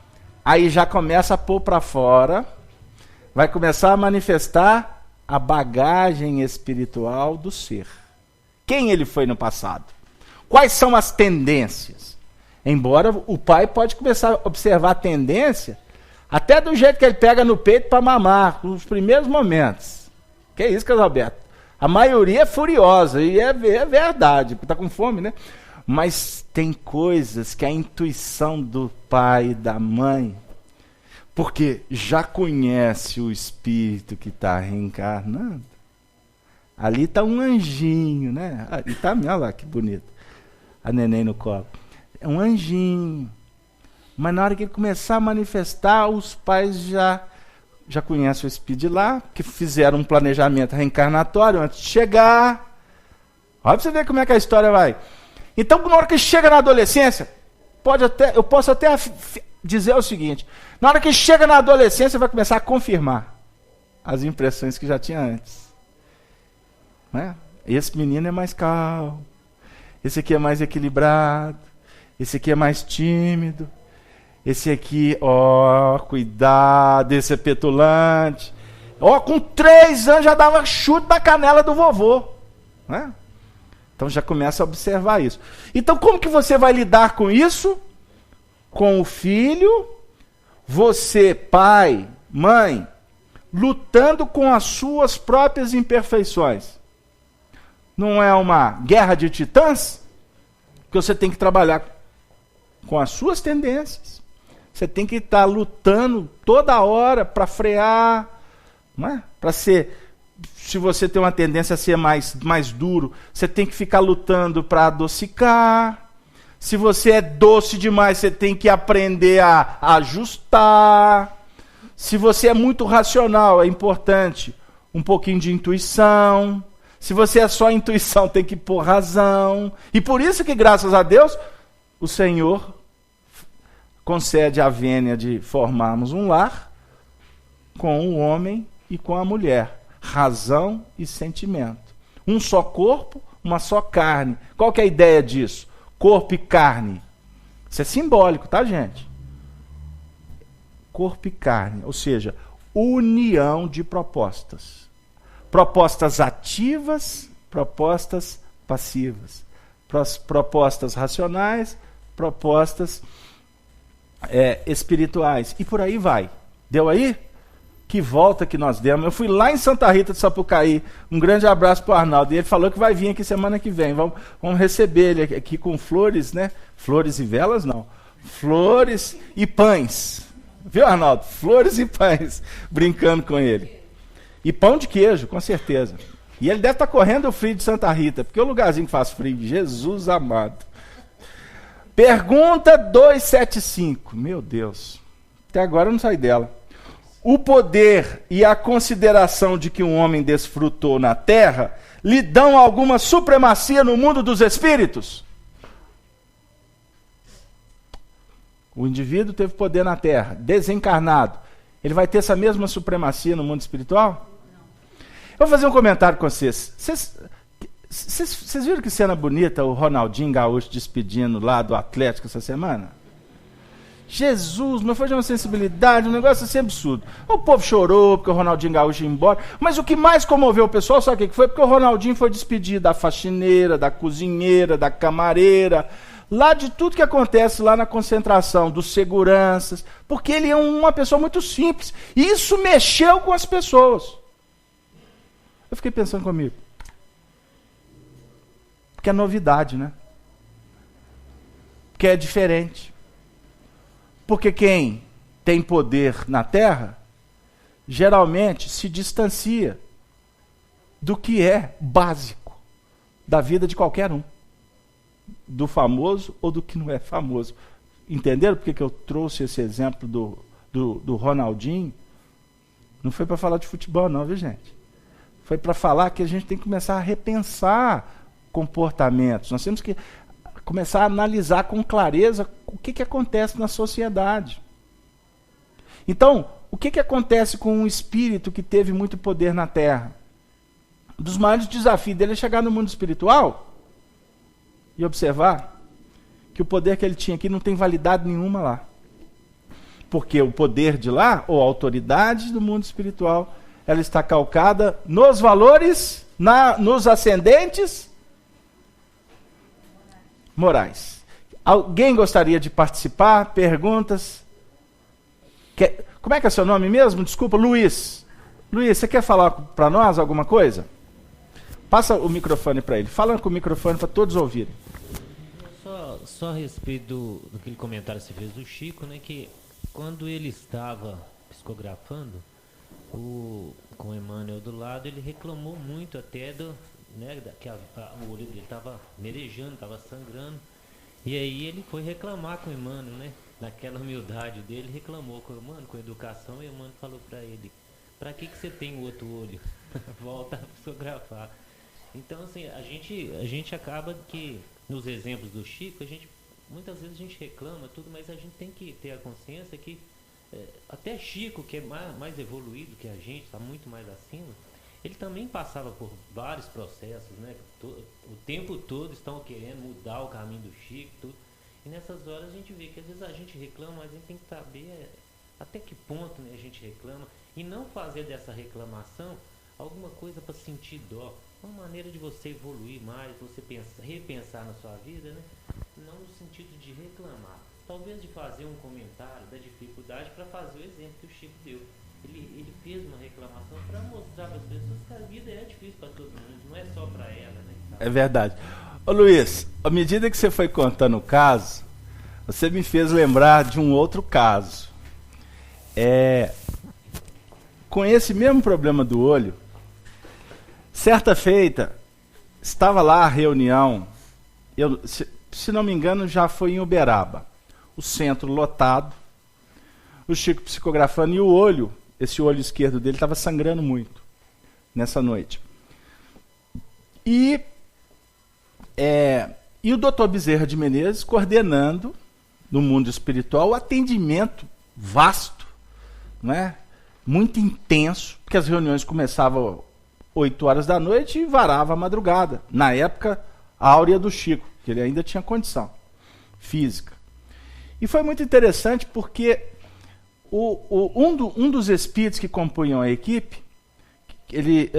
Aí já começa a pôr para fora, vai começar a manifestar a bagagem espiritual do ser. Quem ele foi no passado? Quais são as tendências? Embora o pai pode começar a observar a tendência, até do jeito que ele pega no peito para mamar, nos primeiros momentos. Que é isso, Carlos Alberto? A maioria é furiosa, e é verdade, porque está com fome, né? Mas tem coisas que a intuição do pai e da mãe, porque já conhece o espírito que está reencarnando. Ali está um anjinho, né? Ali está, olha lá que bonito. A neném no colo. É um anjinho. Mas na hora que ele começar a manifestar, os pais já conhecem o espírito de lá, que fizeram um planejamento reencarnatório antes de chegar. Olha para você ver como é que a história vai. Então, na hora que chega na adolescência, eu posso até dizer o seguinte: na hora que chega na adolescência, vai começar a confirmar as impressões que já tinha antes. Né? Esse menino é mais calmo, esse aqui é mais equilibrado, esse aqui é mais tímido, esse aqui, cuidado, esse é petulante. Com 3 anos já dava chute na canela do vovô. Né? Então já começa a observar isso. Então como que você vai lidar com isso? Com o filho, você, pai, mãe, lutando com as suas próprias imperfeições. Não é uma guerra de titãs? Porque você tem que trabalhar com as suas tendências. Você tem que estar lutando toda hora para frear, não é? Para ser... Se você tem uma tendência a ser mais duro, você tem que ficar lutando para adocicar. Se você é doce demais, você tem que aprender a ajustar. Se você é muito racional, é importante um pouquinho de intuição. Se você é só intuição, tem que pôr razão. E por isso que, graças a Deus, o Senhor concede a vênia de formarmos um lar com o homem e com a mulher. Razão e sentimento. Um só corpo, uma só carne. Qual que é a ideia disso? Corpo e carne. Isso é simbólico, tá, gente? Corpo e carne, ou seja, união de propostas. Propostas ativas, propostas passivas. Propostas racionais, propostas espirituais. E por aí vai. Deu aí? Que volta que nós demos. Eu fui lá em Santa Rita de Sapucaí. Um grande abraço para o Arnaldo. E ele falou que vai vir aqui semana que vem. Vamos receber ele aqui com flores, né? Flores e velas, não. Flores e pães. Viu, Arnaldo? Flores e pães. Brincando com ele. E pão de queijo, com certeza. E ele deve estar correndo o frio de Santa Rita, porque é o lugarzinho que faz frio. Jesus amado. Pergunta 275. Meu Deus. Até agora eu não saí dela. o poder e a consideração de que um homem desfrutou na terra lhe dão alguma supremacia no mundo dos espíritos? O indivíduo teve poder na terra, desencarnado. Ele vai ter essa mesma supremacia no mundo espiritual? Eu vou fazer um comentário com vocês. Vocês viram que cena bonita o Ronaldinho Gaúcho despedindo lá do Atlético essa semana? Jesus, mas foi de uma sensibilidade, um negócio assim absurdo. O povo chorou porque o Ronaldinho Gaúcho ia embora, mas o que mais comoveu o pessoal, sabe o que foi? Porque o Ronaldinho foi despedir da faxineira, da cozinheira, da camareira, lá de tudo que acontece lá na concentração, dos seguranças, porque ele é uma pessoa muito simples. E isso mexeu com as pessoas. Eu fiquei pensando comigo. Porque é novidade, né? Porque é diferente. Porque quem tem poder na terra, geralmente se distancia do que é básico da vida de qualquer um. Do famoso ou do que não é famoso. Entenderam porque que eu trouxe esse exemplo do Ronaldinho? Não foi para falar de futebol não, viu gente? Foi para falar que a gente tem que começar a repensar comportamentos. Nós temos que começar a analisar com clareza o que acontece na sociedade. Então, o que acontece com um espírito que teve muito poder na Terra? Um dos maiores desafios dele é chegar no mundo espiritual e observar que o poder que ele tinha aqui não tem validade nenhuma lá. Porque o poder de lá, ou a autoridade do mundo espiritual, ela está calcada nos valores, nos ascendentes morais. Alguém gostaria de participar? Perguntas? Como é que é seu nome mesmo? Desculpa, Luiz. Luiz, você quer falar para nós alguma coisa? Passa o microfone para ele. Fala com o microfone para todos ouvirem. Só a respeito daquele comentário que você fez do Chico, né, que quando ele estava psicografando, com o Emmanuel do lado, ele reclamou muito até que o olho dele estava merejando, estava sangrando. E aí ele foi reclamar com o Emmanuel, né? Naquela humildade dele, reclamou com o Emmanuel, com a educação, e o Emmanuel falou para ele: para que você tem o outro olho? Volta a psicografar. Então, assim, a gente acaba que, nos exemplos do Chico, muitas vezes a gente reclama tudo, mas a gente tem que ter a consciência que até Chico, que é mais evoluído que a gente, está muito mais acima, ele também passava por vários processos, né? O tempo todo estão querendo mudar o caminho do Chico, tudo. E nessas horas a gente vê que às vezes a gente reclama, mas a gente tem que saber até que ponto, né, a gente reclama, e não fazer dessa reclamação alguma coisa para sentir dó. Uma maneira de você evoluir mais, você repensar na sua vida, né? Não no sentido de reclamar. Talvez de fazer um comentário da dificuldade para fazer o exemplo que o Chico deu. Ele fez uma reclamação para mostrar para as pessoas que a vida é difícil para todo mundo, não é só para ela, né? É verdade. Ô Luiz, à medida que você foi contando o caso, você me fez lembrar de um outro caso. Com esse mesmo problema do olho, certa feita, estava lá a reunião, se não me engano já foi em Uberaba, o centro lotado, o Chico psicografando, e o olho, esse olho esquerdo dele estava sangrando muito nessa noite. E o Dr. Bezerra de Menezes coordenando no mundo espiritual o atendimento vasto, não é? Muito intenso, porque as reuniões começavam 8 horas da noite e varava a madrugada. Na época áurea do Chico, que ele ainda tinha condição física. E foi muito interessante porque um dos espíritos que compunham a equipe,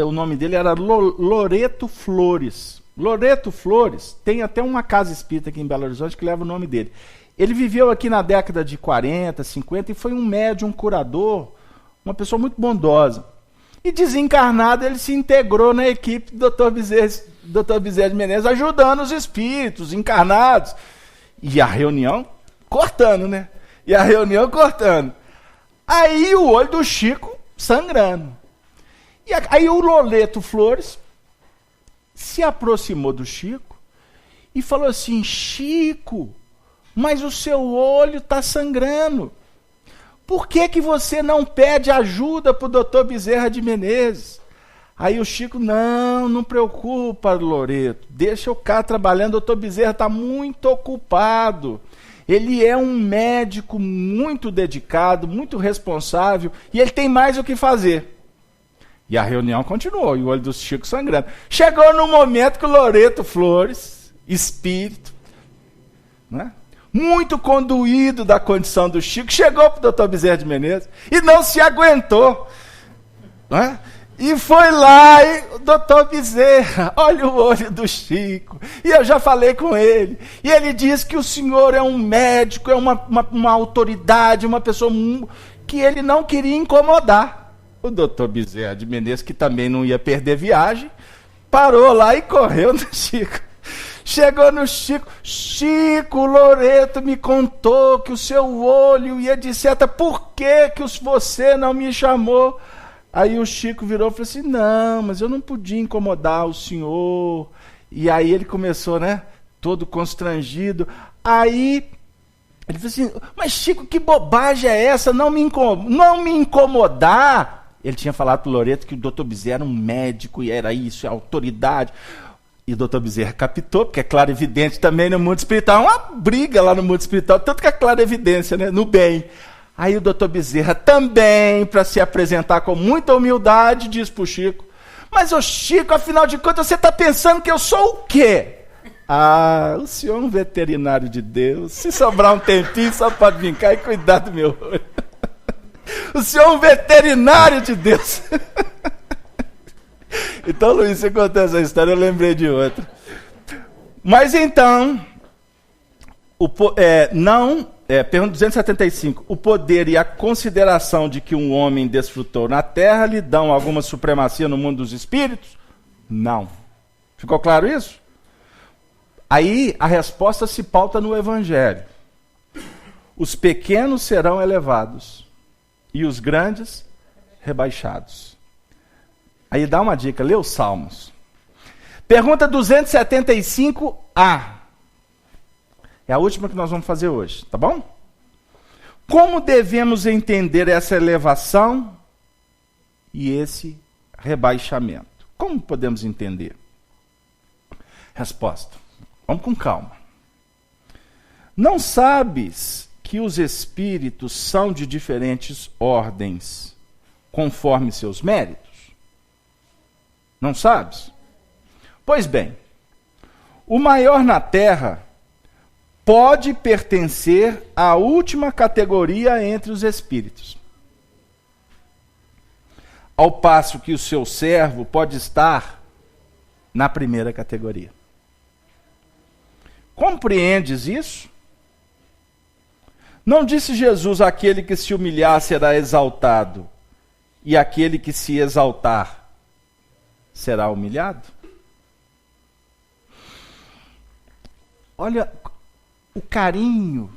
o nome dele era Loreto Flores. Loreto Flores tem até uma casa espírita aqui em Belo Horizonte que leva o nome dele. Ele viveu aqui na década de 40, 50 e foi um médium, um curador, uma pessoa muito bondosa. E desencarnado, ele se integrou na equipe do Dr. Bezerra de Menezes, ajudando os espíritos encarnados. E a reunião cortando, né? Aí o olho do Chico sangrando. E aí o Loreto Flores se aproximou do Chico e falou assim: Chico, mas o seu olho está sangrando. Por que você não pede ajuda para o doutor Bezerra de Menezes? Aí o Chico, não preocupa, Loreto, deixa eu cá trabalhando, o doutor Bezerra está muito ocupado. Ele é um médico muito dedicado, muito responsável, e ele tem mais o que fazer. E a reunião continuou, e o olho do Chico sangrando. Chegou no momento que o Loreto Flores, espírito, né, muito conduído da condição do Chico, chegou para o doutor Bezerra de Menezes e não se aguentou. Né? E foi lá, e o doutor Bezerra, olha o olho do Chico, e eu já falei com ele, e ele diz que o senhor é um médico, é uma autoridade, uma pessoa que ele não queria incomodar. O doutor Bezerra de Menezes, que também não ia perder viagem, parou lá e correu no Chico. Chegou no Chico, Chico, Loreto me contou que o seu olho ia de seta, por que você não me chamou? Aí o Chico virou e falou assim, não, mas eu não podia incomodar o senhor. E aí ele começou, né, todo constrangido. Aí ele falou assim, mas Chico, que bobagem é essa, não me incomodar? Ele tinha falado para o Loreto que o doutor Bezerra era um médico e era isso, é autoridade. E o doutor Bezerra captou, porque é clarividente também no mundo espiritual. Uma briga lá no mundo espiritual, tanto que é clarividência, né, no bem. Aí o doutor Bezerra também, para se apresentar com muita humildade, diz para o Chico, mas ô Chico, afinal de contas, você está pensando que eu sou o quê? Ah, o senhor é um veterinário de Deus, se sobrar um tempinho, só pode vir cá e cuidar do meu olho. O senhor é um veterinário de Deus. Então, Luiz, você contou essa história, eu lembrei de outra. Mas então, pergunta 275. O poder e a consideração de que um homem desfrutou na terra lhe dão alguma supremacia no mundo dos espíritos? Não. Ficou claro isso? Aí a resposta se pauta no Evangelho. Os pequenos serão elevados e os grandes rebaixados. Aí dá uma dica, lê os Salmos. Pergunta 275A. É a última que nós vamos fazer hoje, tá bom? Como devemos entender essa elevação e esse rebaixamento? Como podemos entender? Resposta. Vamos com calma. Não sabes que os espíritos são de diferentes ordens, conforme seus méritos? Não sabes? Pois bem, o maior na Terra pode pertencer à última categoria entre os espíritos, ao passo que o seu servo pode estar na primeira categoria. Compreendes isso? Não disse Jesus, aquele que se humilhar será exaltado, e aquele que se exaltar será humilhado? Olha o carinho,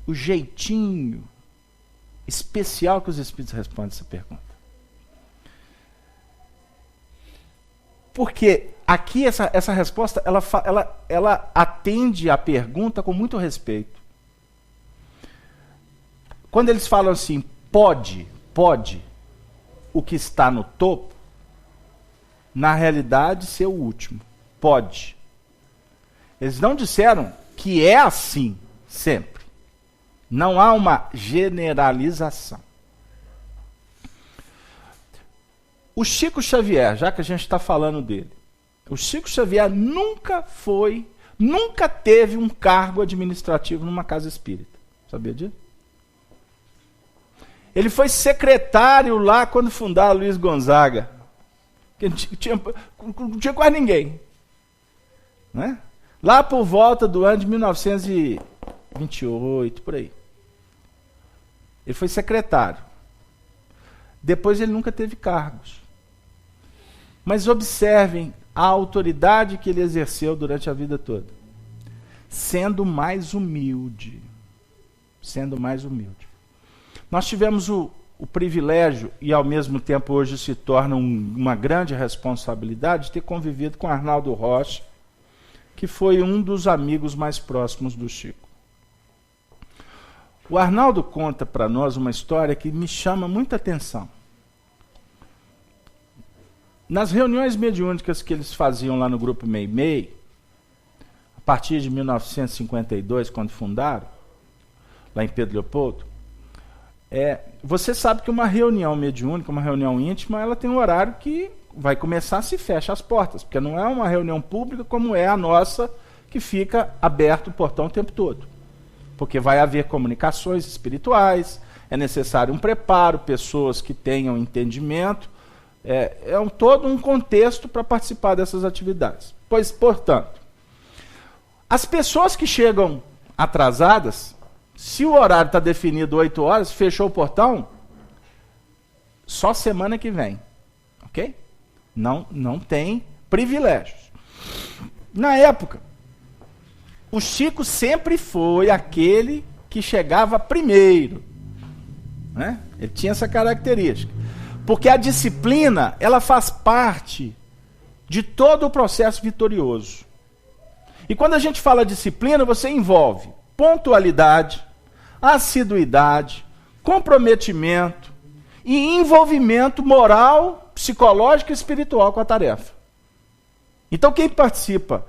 o jeitinho especial que os espíritos respondem essa pergunta. Porque aqui essa resposta, ela atende a pergunta com muito respeito. Quando eles falam assim, pode o que está no topo, na realidade, ser o último. Pode. Eles não disseram que é assim, sempre. Não há uma generalização. O Chico Xavier, já que a gente está falando dele, o Chico Xavier nunca teve um cargo administrativo numa casa espírita. Sabia disso? Ele foi secretário lá quando fundaram Luiz Gonzaga. Que não tinha quase ninguém. Né? Lá por volta do ano de 1928, por aí. Ele foi secretário. Depois ele nunca teve cargos. Mas observem a autoridade que ele exerceu durante a vida toda. Sendo mais humilde. Sendo mais humilde. Nós tivemos o privilégio, e ao mesmo tempo hoje se torna uma grande responsabilidade, de ter convivido com Arnaldo Rocha, que foi um dos amigos mais próximos do Chico. O Arnaldo conta para nós uma história que me chama muita atenção. Nas reuniões mediúnicas que eles faziam lá no Grupo Meimei, a partir de 1952, quando fundaram, lá em Pedro Leopoldo, você sabe que uma reunião mediúnica, uma reunião íntima, ela tem um horário que vai começar, se fecha as portas, porque não é uma reunião pública como é a nossa, que fica aberto o portão o tempo todo. Porque vai haver comunicações espirituais, é necessário um preparo, pessoas que tenham entendimento, todo um contexto para participar dessas atividades. Pois, portanto, as pessoas que chegam atrasadas, se o horário está definido 8 horas, fechou o portão, só semana que vem. Ok? Não tem privilégios. Na época, o Chico sempre foi aquele que chegava primeiro. Né? Ele tinha essa característica. Porque a disciplina, ela faz parte de todo o processo vitorioso. E quando a gente fala disciplina, você envolve pontualidade, assiduidade, comprometimento e envolvimento moral, psicológico e espiritual com a tarefa. Então quem participa,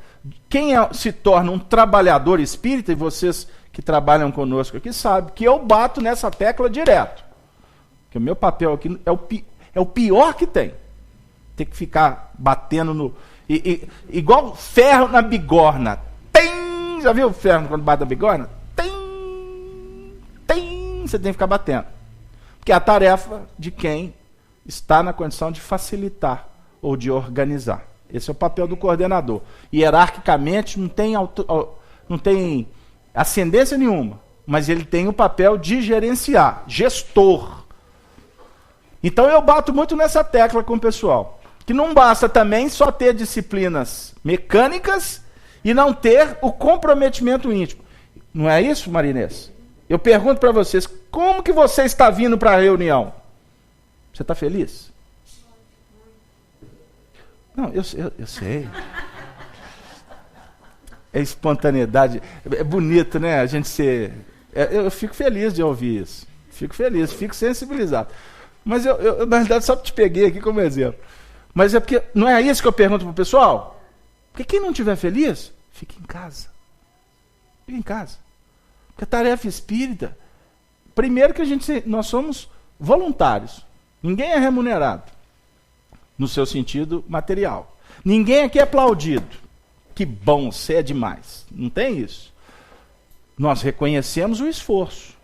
se torna um trabalhador espírita, e vocês que trabalham conosco aqui sabem que eu bato nessa tecla direto. Que o meu papel aqui é o pior que tem. Tem que ficar batendo no... igual ferro na bigorna. Tem! Já viu o ferro quando bate na bigorna? Tem! Você tem que ficar batendo. Porque é a tarefa de quem está na condição de facilitar ou de organizar. Esse é o papel do coordenador. Hierarquicamente não tem ascendência nenhuma, mas ele tem o papel de gerenciar, gestor. Então eu bato muito nessa tecla com o pessoal. Que não basta também só ter disciplinas mecânicas e não ter o comprometimento íntimo. Não é isso, Marinês? Eu pergunto para vocês, como que você está vindo para a reunião? Você está feliz? Não, eu sei. É espontaneidade. É bonito, né? A gente ser... eu fico feliz de ouvir isso. Fico feliz, fico sensibilizado. Mas eu na verdade, só te peguei aqui como exemplo. Mas é porque, não é isso que eu pergunto para o pessoal? Porque quem não estiver feliz, fica em casa. Fica em casa. Porque a tarefa espírita, primeiro que nós somos voluntários. Ninguém é remunerado, no seu sentido material. Ninguém aqui é aplaudido. Que bom, você é demais. Não tem isso. Nós reconhecemos o esforço.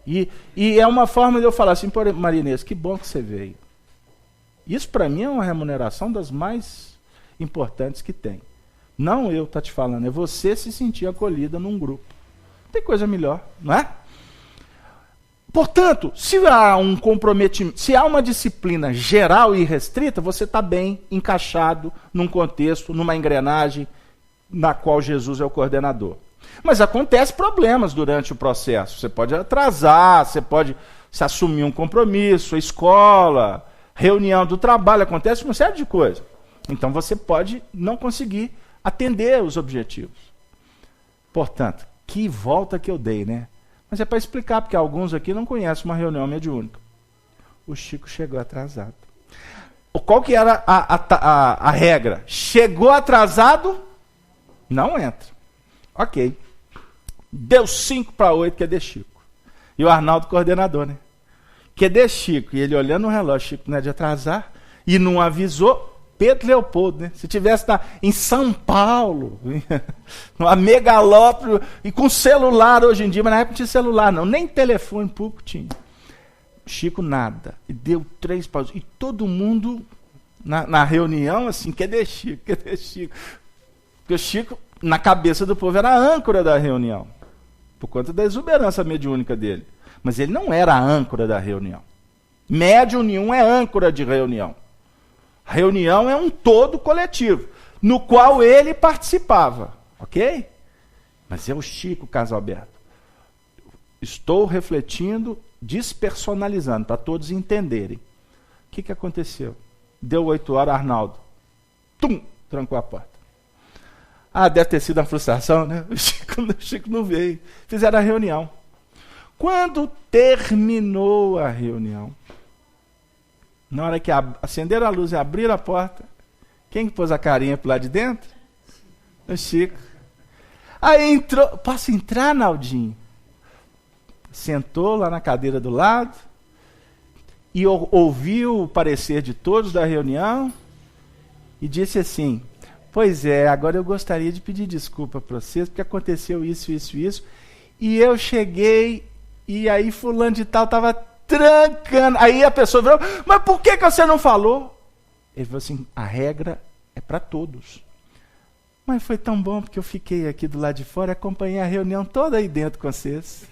E é uma forma de eu falar assim, pô, Marinês, que bom que você veio. Isso para mim é uma remuneração das mais importantes que tem. Não eu estar te falando, é você se sentir acolhida num grupo. Tem coisa melhor, não é? Portanto, se há um comprometimento, se há uma disciplina geral e restrita, você está bem encaixado num contexto, numa engrenagem na qual Jesus é o coordenador. Mas acontecem problemas durante o processo. Você pode atrasar, você pode se assumir um compromisso, a escola, reunião do trabalho, acontece uma série de coisas. Então você pode não conseguir atender os objetivos. Portanto, que volta que eu dei, né? Mas é para explicar, porque alguns aqui não conhecem uma reunião mediúnica. O Chico chegou atrasado. Qual que era a regra? Chegou atrasado, não entra. Ok. Deu 5 para 8, que é de Chico. E o Arnaldo coordenador, né? Que é de Chico. E ele olhando o relógio, Chico não é de atrasar, e não avisou Pedro Leopoldo, né? Se tivesse em São Paulo, numa megalópole, e com celular hoje em dia, mas na época não tinha celular não, nem telefone público tinha. Chico nada. E deu 3 paus. E todo mundo na reunião, assim, que é de Chico, que é de Chico. Porque o Chico, na cabeça do povo, era a âncora da reunião. Por conta da exuberância mediúnica dele. Mas ele não era a âncora da reunião. Médium nenhum é âncora de reunião. Reunião é um todo coletivo, no qual ele participava. Ok? Mas é o Chico Casalberto. Estou refletindo, despersonalizando, para todos entenderem. O que aconteceu? Deu 8 horas, Arnaldo. Trancou a porta. Deve ter sido uma frustração, né? O Chico não veio. Fizeram a reunião. Quando terminou a reunião, na hora que acenderam a luz e abriram a porta, quem pôs a carinha pro lado de dentro? O Chico. Aí entrou, posso entrar, Naldinho? Sentou lá na cadeira do lado e ouviu o parecer de todos da reunião e disse assim: pois é, agora eu gostaria de pedir desculpa para vocês, porque aconteceu isso, e eu cheguei, e aí fulano de tal estava trancando. Aí a pessoa virou: mas por que você não falou? Ele falou assim: a regra é para todos. Mas foi tão bom, porque eu fiquei aqui do lado de fora e acompanhei a reunião toda aí dentro com vocês.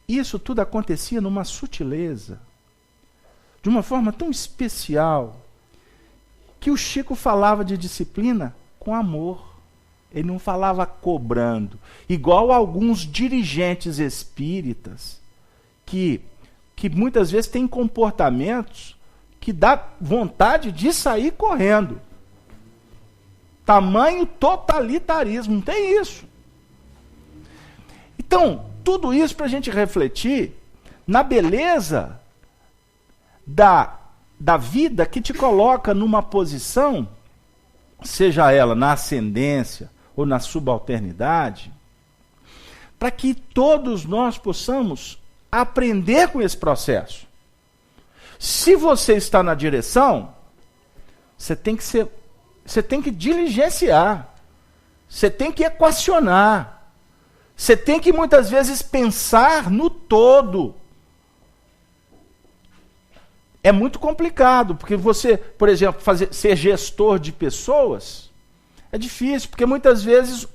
Isso tudo acontecia numa sutileza, de uma forma tão especial, que o Chico falava de disciplina com amor. Ele não falava cobrando, igual alguns dirigentes espíritas que muitas vezes têm comportamentos que dá vontade de sair correndo. Tamanho totalitarismo, não tem isso. Então, tudo isso para a gente refletir na beleza da vida que te coloca numa posição, seja ela na ascendência ou na subalternidade, para que todos nós possamos aprender com esse processo. Se você está na direção, você tem que diligenciar, você tem que equacionar, você tem que muitas vezes pensar no todo. É muito complicado, porque você, por exemplo, ser gestor de pessoas é difícil, porque muitas vezes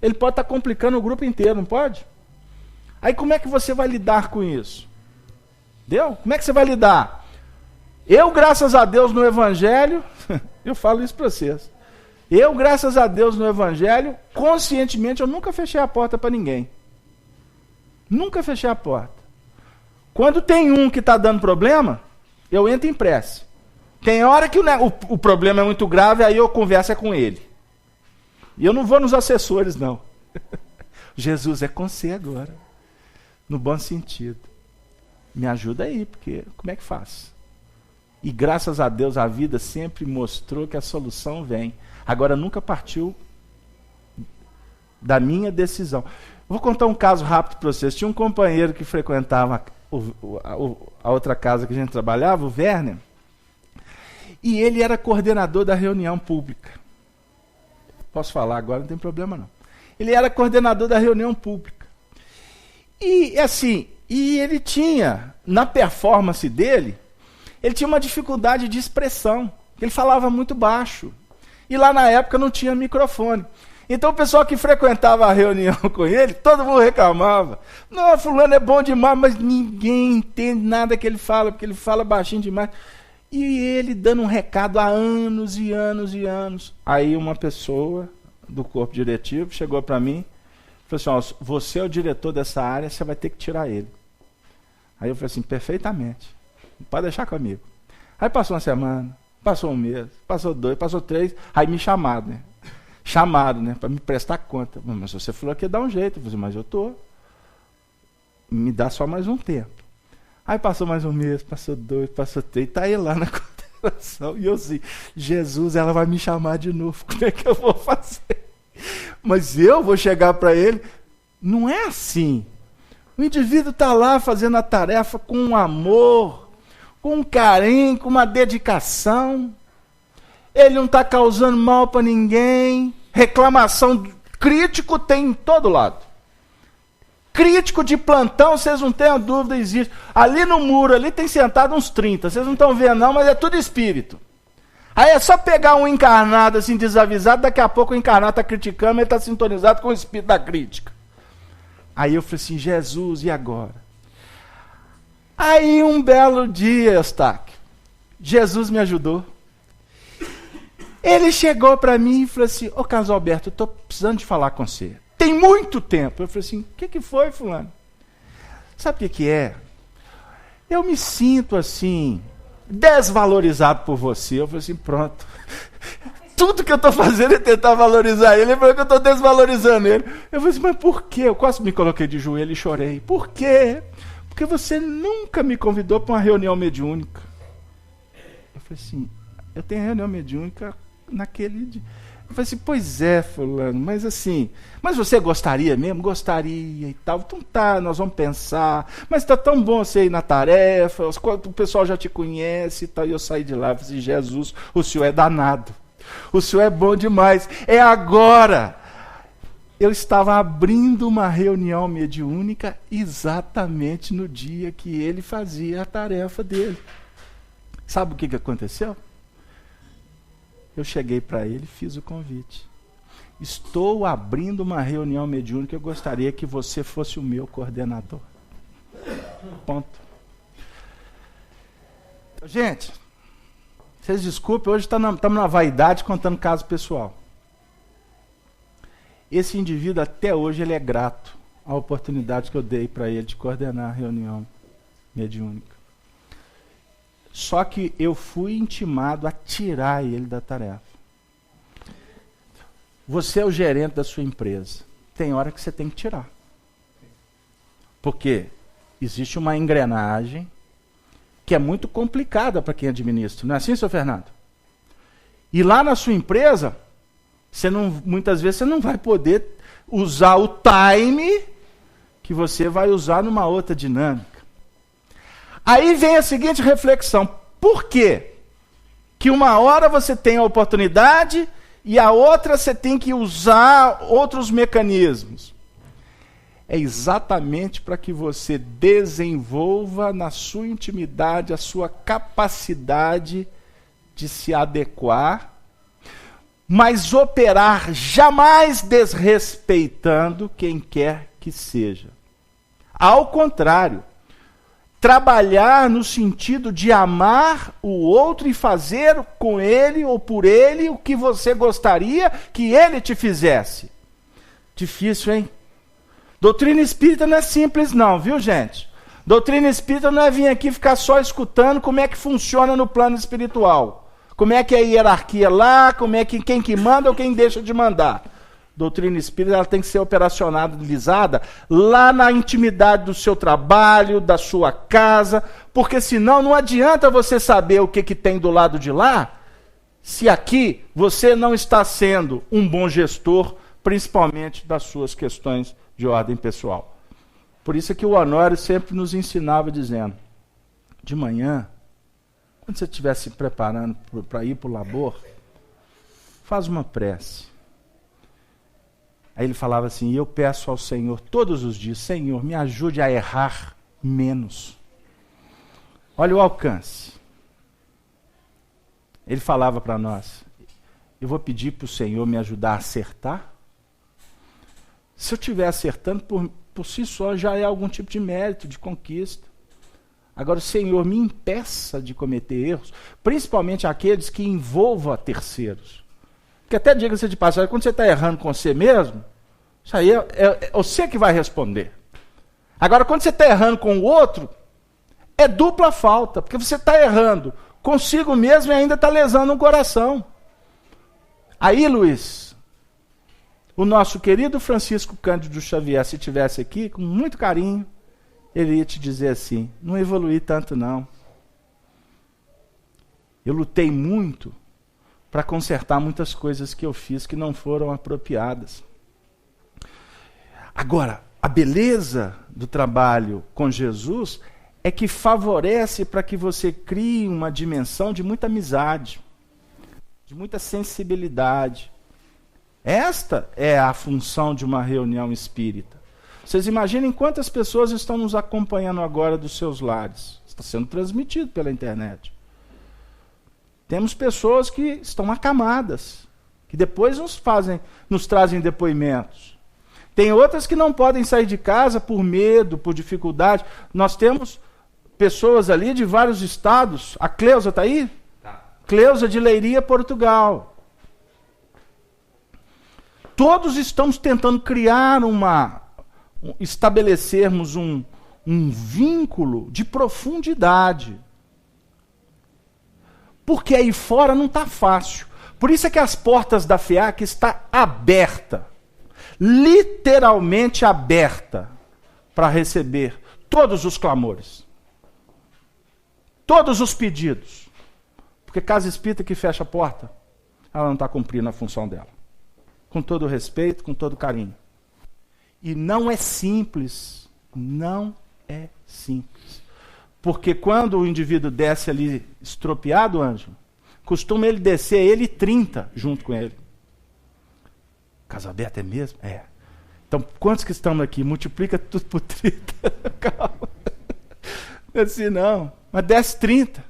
ele pode estar complicando o grupo inteiro, não pode? Aí como é que você vai lidar com isso? Entendeu? Como é que você vai lidar? Eu, graças a Deus, no Evangelho, eu falo isso para vocês, eu, graças a Deus, no Evangelho, conscientemente, eu nunca fechei a porta para ninguém. Nunca fechei a porta. Quando tem um que está dando problema, eu entro em prece. Tem hora que o problema é muito grave, aí eu converso com ele. E eu não vou nos assessores, não. Jesus, é com você agora. No bom sentido. Me ajuda aí, porque como é que faz? E graças a Deus a vida sempre mostrou que a solução vem. Agora nunca partiu da minha decisão. Vou contar um caso rápido para vocês. Tinha um companheiro que frequentava a outra casa que a gente trabalhava, o Werner, e ele era coordenador da reunião pública. Posso falar agora, não tem problema não. Ele era coordenador da reunião pública. E assim, ele tinha, na performance dele, ele tinha uma dificuldade de expressão. Ele falava muito baixo. E lá na época não tinha microfone. Então o pessoal que frequentava a reunião com ele, todo mundo reclamava. Não, fulano é bom demais, mas ninguém entende nada que ele fala, porque ele fala baixinho demais. E ele dando um recado há anos e anos e anos. Aí uma pessoa do corpo diretivo chegou para mim e falou assim: você é o diretor dessa área, você vai ter que tirar ele. Aí eu falei assim: perfeitamente, pode deixar comigo. Aí passou uma semana, passou um mês, passou 2, passou 3, aí me chamaram, né? Para me prestar conta. Mas você falou que ia dar um jeito. Eu falei: mas eu tô. Me dá só mais um tempo. Aí passou mais um mês, passou 2, passou 3, tá aí lá na coordenação. E eu assim: Jesus, ela vai me chamar de novo, como é que eu vou fazer? Mas eu vou chegar para ele? Não é assim. O indivíduo está lá fazendo a tarefa com um amor, com um carinho, com uma dedicação. Ele não está causando mal para ninguém. Reclamação, crítico tem em todo lado. Crítico de plantão, vocês não tenham dúvida, existe. Ali no muro, ali tem sentado uns 30. Vocês não estão vendo não, mas é tudo espírito. Aí é só pegar um encarnado assim, desavisado, daqui a pouco o encarnado está criticando, ele está sintonizado com o espírito da crítica. Aí eu falei assim: Jesus, e agora? Aí um belo dia, Eustáquio, Jesus me ajudou. Ele chegou para mim e falou assim: ô Carlos Alberto, eu estou precisando de falar com você. Tem muito tempo. Eu falei assim: o que foi, fulano? Sabe o que é? Eu me sinto assim, desvalorizado por você. Eu falei assim: pronto. tudo que eu estou fazendo é tentar valorizar ele. Ele falou que eu estou desvalorizando ele. Eu falei assim, mas por quê? Eu quase me coloquei de joelho e chorei. Por quê? Porque você nunca me convidou para uma reunião mediúnica. Eu falei assim, eu tenho reunião mediúnica naquele dia. Eu falei assim, pois é, fulano, mas assim, mas você gostaria mesmo? Gostaria e tal. Então tá, nós vamos pensar. Mas tá tão bom você ir na tarefa, o pessoal já te conhece e tal. E eu saí de lá e falei assim, Jesus, o senhor é danado. O senhor é bom demais. É agora. Eu estava abrindo uma reunião mediúnica exatamente no dia que ele fazia a tarefa dele. Sabe o que aconteceu? Eu cheguei para ele e fiz o convite. Estou abrindo uma reunião mediúnica, eu gostaria que você fosse o meu coordenador. Ponto. Gente, vocês desculpem, hoje estamos na vaidade contando caso pessoal. Esse indivíduo até hoje ele é grato à oportunidade que eu dei para ele de coordenar a reunião mediúnica. Só que eu fui intimado a tirar ele da tarefa. Você é o gerente da sua empresa. Tem hora que você tem que tirar. Porque existe uma engrenagem que é muito complicada para quem administra. Não é assim, seu Fernando? E lá na sua empresa, muitas vezes você não vai poder usar o time que você vai usar numa outra dinâmica. Aí vem a seguinte reflexão. Por quê? Que uma hora você tem a oportunidade e a outra você tem que usar outros mecanismos. É exatamente para que você desenvolva na sua intimidade a sua capacidade de se adequar, mas operar jamais desrespeitando quem quer que seja. Ao contrário, trabalhar no sentido de amar o outro e fazer com ele ou por ele o que você gostaria que ele te fizesse. Difícil, hein? Doutrina espírita não é simples não, viu, gente? Doutrina espírita não é vir aqui ficar só escutando como é que funciona no plano espiritual. Como é que é a hierarquia lá, como é que quem que manda ou quem deixa de mandar. Doutrina espírita ela tem que ser operacionalizada lá na intimidade do seu trabalho, da sua casa, porque senão não adianta você saber o que tem do lado de lá, se aqui você não está sendo um bom gestor, principalmente das suas questões de ordem pessoal. Por isso é que o Honório sempre nos ensinava dizendo, de manhã, quando você estiver se preparando para ir para o labor, faz uma prece. Aí ele falava assim, eu peço ao Senhor todos os dias, Senhor, me ajude a errar menos. Olha o alcance. Ele falava para nós, eu vou pedir para o Senhor me ajudar a acertar. Se eu estiver acertando, por si só já é algum tipo de mérito, de conquista. Agora o Senhor me impeça de cometer erros, principalmente aqueles que envolvam a terceiros. Porque até diga-se de passagem, quando você está errando com você mesmo, isso aí é você que vai responder. Agora, quando você está errando com o outro, é dupla falta, porque você está errando consigo mesmo e ainda está lesando o coração. Aí, Luiz, o nosso querido Francisco Cândido Xavier, se estivesse aqui, com muito carinho, ele ia te dizer assim, não evoluí tanto não. Eu lutei muito para consertar muitas coisas que eu fiz que não foram apropriadas. Agora, a beleza do trabalho com Jesus é que favorece para que você crie uma dimensão de muita amizade, de muita sensibilidade. Esta é a função de uma reunião espírita. Vocês imaginem quantas pessoas estão nos acompanhando agora dos seus lares. Está sendo transmitido pela internet. Temos pessoas que estão acamadas, que depois nos trazem depoimentos. Tem outras que não podem sair de casa por medo, por dificuldade. Nós temos pessoas ali de vários estados. A Cleusa está aí? Tá. Cleusa de Leiria, Portugal. Todos estamos tentando criar estabelecermos um vínculo de profundidade. Porque aí fora não está fácil. Por isso é que as portas da FEAC estão abertas, literalmente aberta, para receber todos os clamores, todos os pedidos. Porque casa espírita que fecha a porta, ela não está cumprindo a função dela. Com todo respeito, com todo carinho. E não é simples, não é simples. Porque quando o indivíduo desce ali estropiado, Ângelo, costuma ele descer, ele 30 junto com ele. Casa aberta é mesmo? É. Então, quantos que estamos aqui? Multiplica tudo por 30. Calma. Não é assim não. Mas desce 30.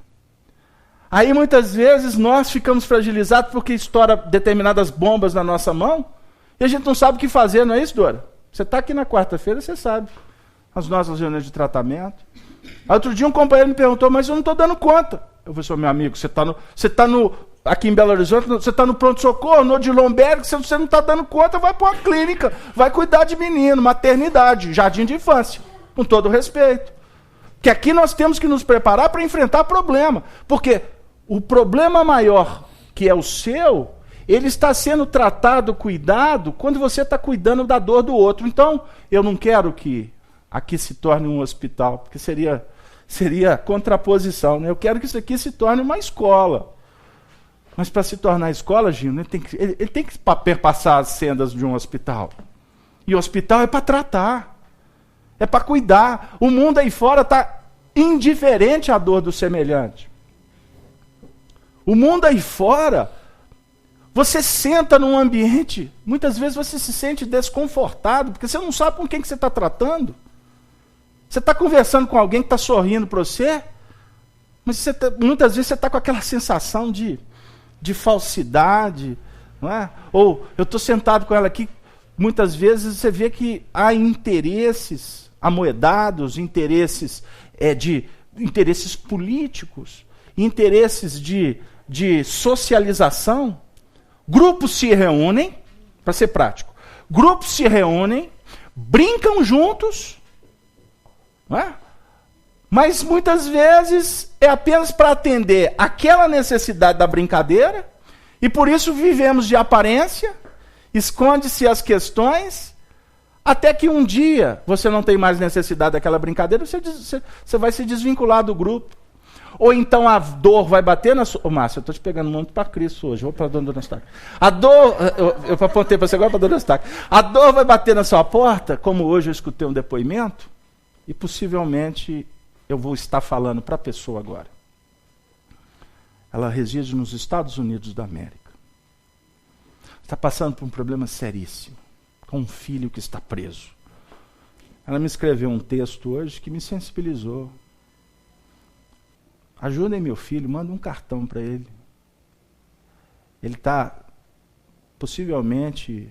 Aí, muitas vezes, nós ficamos fragilizados porque estoura determinadas bombas na nossa mão e a gente não sabe o que fazer, não é isso, Dora? Você está aqui na quarta-feira, você sabe. As nossas reuniões de tratamento. Outro dia um companheiro me perguntou, mas eu não estou dando conta. Eu falei, meu amigo, você está aqui em Belo Horizonte, você está no pronto-socorro, no Odilon Berg, se você não está dando conta, vai para uma clínica, vai cuidar de menino, maternidade, jardim de infância, com todo respeito. Que aqui nós temos que nos preparar para enfrentar problema, porque o problema maior, que é o seu, ele está sendo tratado, cuidado, quando você está cuidando da dor do outro. Então, eu não quero que aqui se torne um hospital, porque seria contraposição, né? Eu quero que isso aqui se torne uma escola. Mas para se tornar escola, Gino, ele tem que perpassar as sendas de um hospital. E o hospital é para tratar, é para cuidar. O mundo aí fora está indiferente à dor do semelhante. O mundo aí fora, você senta num ambiente, muitas vezes você se sente desconfortado, porque você não sabe com quem que você está tratando. Você está conversando com alguém que está sorrindo para você, mas muitas vezes você está com aquela sensação de falsidade, não é? Ou eu estou sentado com ela aqui, muitas vezes você vê que há interesses amoedados, interesses políticos, interesses de socialização. Grupos se reúnem, para ser prático, grupos se reúnem, brincam juntos, não é? Mas muitas vezes é apenas para atender aquela necessidade da brincadeira, e por isso vivemos de aparência, esconde-se as questões, até que um dia você não tem mais necessidade daquela brincadeira, você vai se desvincular do grupo. Ou então a dor vai bater na sua... Ô, Márcio, eu estou te pegando muito para Cristo hoje, vou para a dona Eustáquia. A dor... Eu apontei para você agora para a dona Eustáquia. A dor vai bater na sua porta, como hoje eu escutei um depoimento, e possivelmente eu vou estar falando para a pessoa agora. Ela reside nos Estados Unidos da América. Está passando por um problema seríssimo, com um filho que está preso. Ela me escreveu um texto hoje que me sensibilizou. Ajudem meu filho, manda um cartão para ele. Ele está possivelmente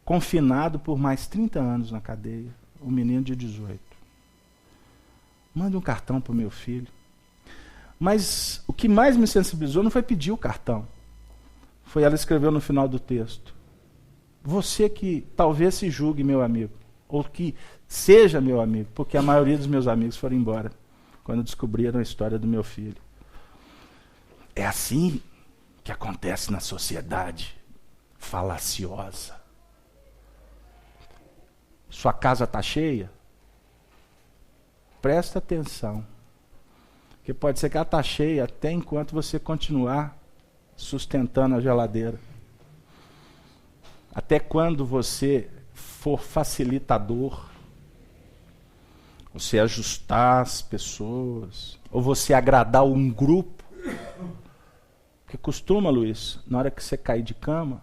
confinado por mais 30 anos na cadeia, um menino de 18. Manda um cartão para o meu filho. Mas o que mais me sensibilizou não foi pedir o cartão. Foi ela escreveu no final do texto. Você que talvez se julgue meu amigo, ou que seja meu amigo, porque a maioria dos meus amigos foram embora quando descobriram a história do meu filho. É assim que acontece na sociedade falaciosa. Sua casa está cheia? Presta atenção. Porque pode ser que ela está cheia até enquanto você continuar sustentando a geladeira. Até quando você for facilitador, você ajustar as pessoas, ou você agradar um grupo. Porque costuma, Luiz, na hora que você cair de cama,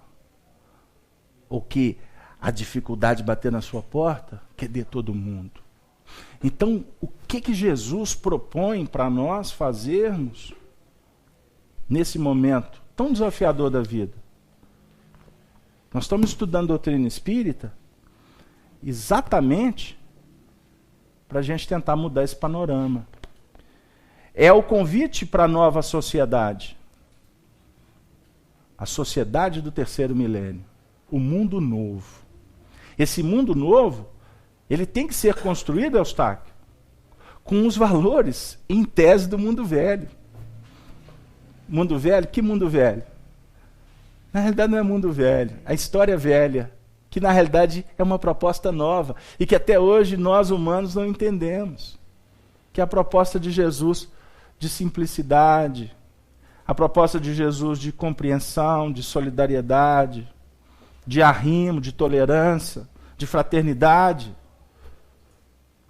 ou que a dificuldade bater na sua porta, quer de todo mundo. Então, o que Jesus propõe para nós fazermos nesse momento tão desafiador da vida? Nós estamos estudando doutrina espírita exatamente para a gente tentar mudar esse panorama. É o convite para a nova sociedade. A sociedade do terceiro milênio. O mundo novo. Esse mundo novo, ele tem que ser construído, Eustáquio, com os valores, em tese, do mundo velho. Mundo velho? Que mundo velho? Na realidade não é mundo velho, a história velha, que na realidade é uma proposta nova, e que até hoje nós humanos não entendemos. Que é a proposta de Jesus de simplicidade, a proposta de Jesus de compreensão, de solidariedade, de arrimo, de tolerância, de fraternidade.